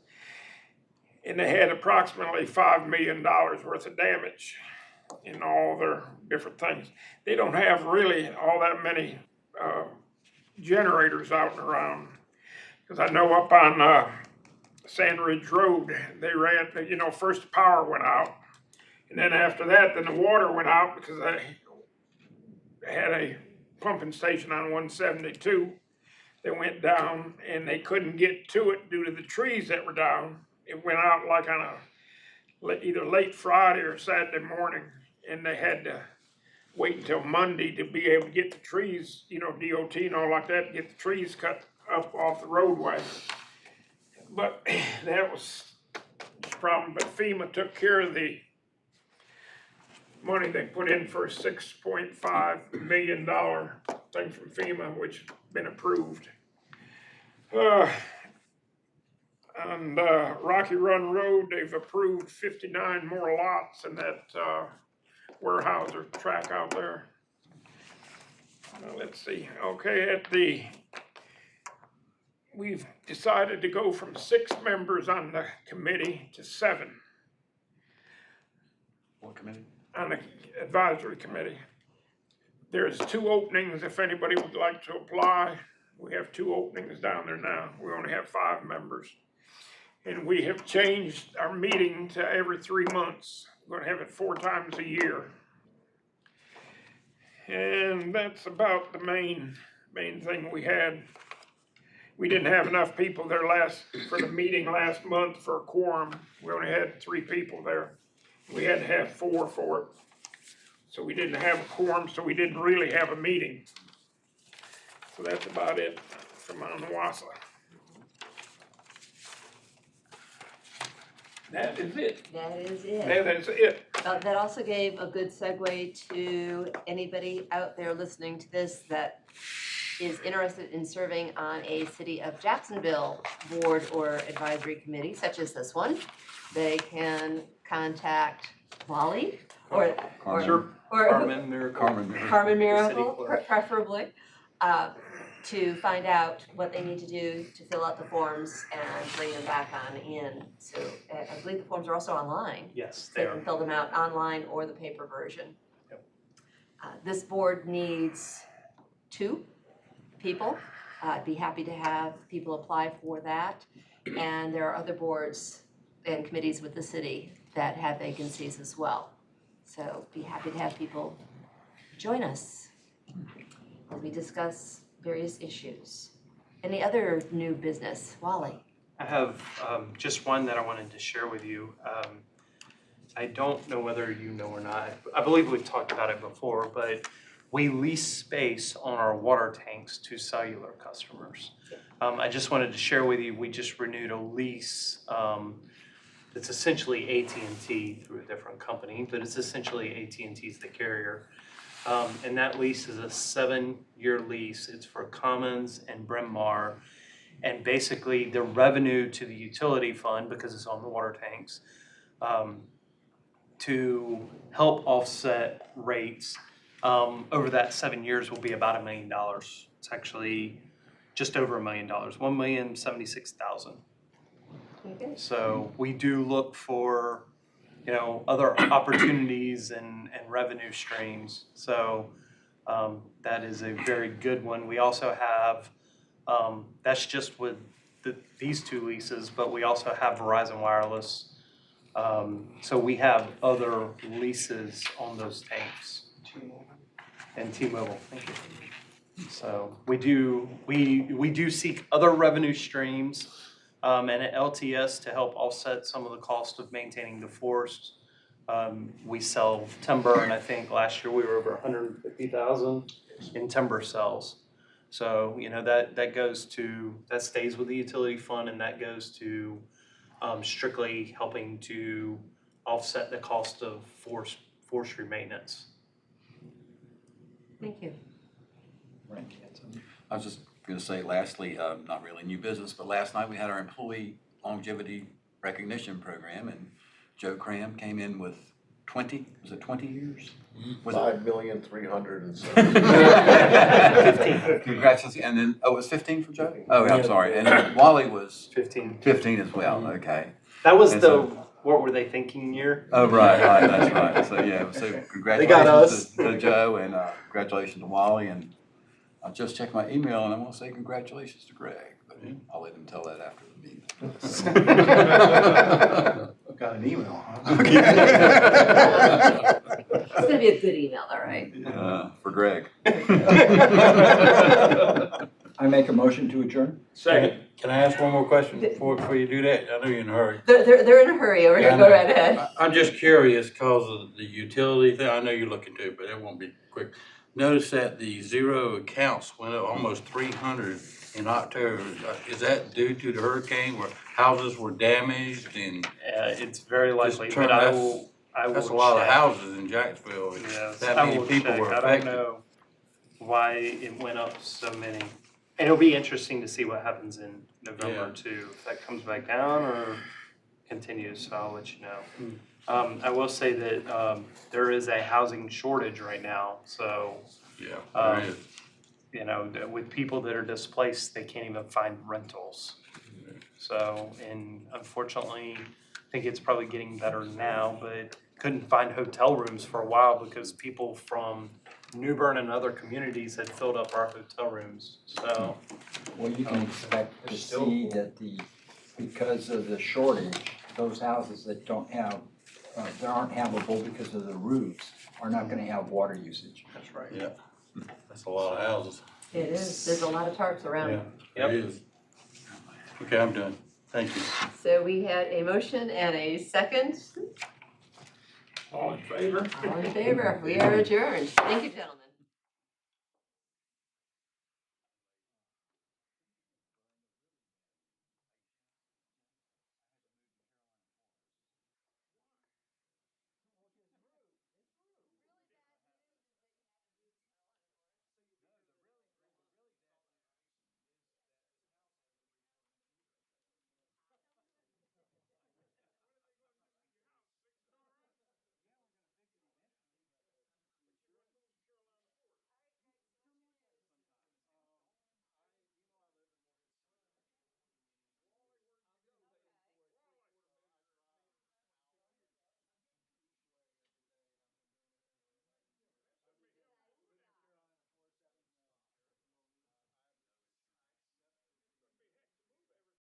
And they had approximately $5 million worth of damage in all their different things. They don't have really all that many generators out and around. Because I know up on Sand Ridge Road, they ran, first the power went out. And then after that, then the water went out because they had a pumping station on 172. They went down and they couldn't get to it due to the trees that were down. It went out like on either late Friday or Saturday morning, and they had to wait until Monday to be able to get the trees, DOT and all like that, get the trees cut up off the roadway. But that was the problem. But FEMA took care of the money they put in for a $6.5 million thing from FEMA, which has been approved. On Rocky Run Road, they've approved 59 more lots in that warehouse or track out there. Let's see, okay, we've decided to go from 6 members on the committee to 7. What committee? On the advisory committee. There's 2 openings if anybody would like to apply. We have 2 openings down there now. We only have 5 members. And we have changed our meeting to every 3 months. We're gonna have it 4 times a year. And that's about the main thing we had. We didn't have enough people there for the meeting last month for a quorum. We only had 3 people there. We had to have 4 for it. So we didn't have a quorum, so we didn't really have a meeting. So that's about it from Wausau. That is it. That is it. That is it. That also gave a good segue to anybody out there listening to this that is interested in serving on a City of Jacksonville board or advisory committee, such as this one. They can contact Wally, or Sure. or Carmen, Miracle. Carmen The city Miracle, clerk. preferably, to find out what they need to do to fill out the forms and bring them back on in. So I believe the forms are also online. Yes, So they they are. can fill them out online or the paper version. Yep. This board needs 2 people. I'd be happy to have people apply for that. And there are other boards and committees with the city that have vacancies as well. So be happy to have people join us as we discuss various issues. Any other new business? Wally? I have just one that I wanted to share with you. I don't know whether you know or not. I believe we've talked about it before, but we lease space on our water tanks to cellular customers. I just wanted to share with you, we just renewed a lease. It's essentially AT&T through a different company, but it's essentially AT&T's the carrier. And that lease is a 7-year lease. It's for Commons and Bryn Mawr. And basically the revenue to the utility fund, because it's on the water tanks, to help offset rates over that 7 years will be about $1 million. It's actually just over $1 million, $1,076,000. Okay. So we do look for, other opportunities and revenue streams. So that is a very good one. We also have, that's just with these 2 leases, but we also have Verizon Wireless. So we have other leases on those tanks. And T-Mobile, thank you. So we do seek other revenue streams and at LTS to help offset some of the cost of maintaining the forest. We sell timber, and I think last year we were over 150,000 in timber sales. So that stays with the utility fund, and that goes to strictly helping to offset the cost of forestry maintenance. Thank you. I was just gonna say lastly, not really new business, but last night we had our employee longevity recognition program, and Joe Cram came in with 20 years? Was it 5,307,000. Congratulations, and then, it was 15 for Joe? Oh, I'm sorry, and then Wally was 15. 15 as well, okay. That was And the so- what were they thinking year? Oh, right, that's right, so yeah, so got us. congratulations to Joe, and congratulations to Wally, and I just checked my email, and I wanna say congratulations to Greg, but I'll let him tell that after the meeting. Got an email, huh? It's gonna be a good email, all right? For Greg. I make a motion to adjourn? Second. Can I ask one more question before you do that? I know you're in a hurry. They're in a hurry over here, Yeah, I go know. right ahead. I'm just curious, cause of the utility thing, I know you're looking to it, but it won't be quick. Notice that the zero accounts went up almost 300 in October. Is that due to the hurricane where houses were damaged and? It's very likely, Just but turn- I will That's a lot of check. houses in Jacksonville. Yes, That I many will people check. were I don't affected. know why it went up so many. And it'll be interesting to see what happens in November too, if that comes back down or continues, so I'll let you know. I will say that there is a housing shortage right now, so Yeah, Um, there is. with people that are displaced, they can't even find rentals. So, and unfortunately, I think it's probably getting better now, but couldn't find hotel rooms for a while because people from New Bern and other communities had filled up our hotel rooms, so. Well, you can expect to see that because of the shortage, those houses that don't have, that aren't habitable because of the roofs are not gonna have water usage. That's right. Yeah, that's a lot of houses. It is, there's a lot of tarps around. Yeah, it is. Okay, I'm done. Thank you. So we had a motion and a second. All in favor? All in favor, we are adjourned. Thank you, gentlemen.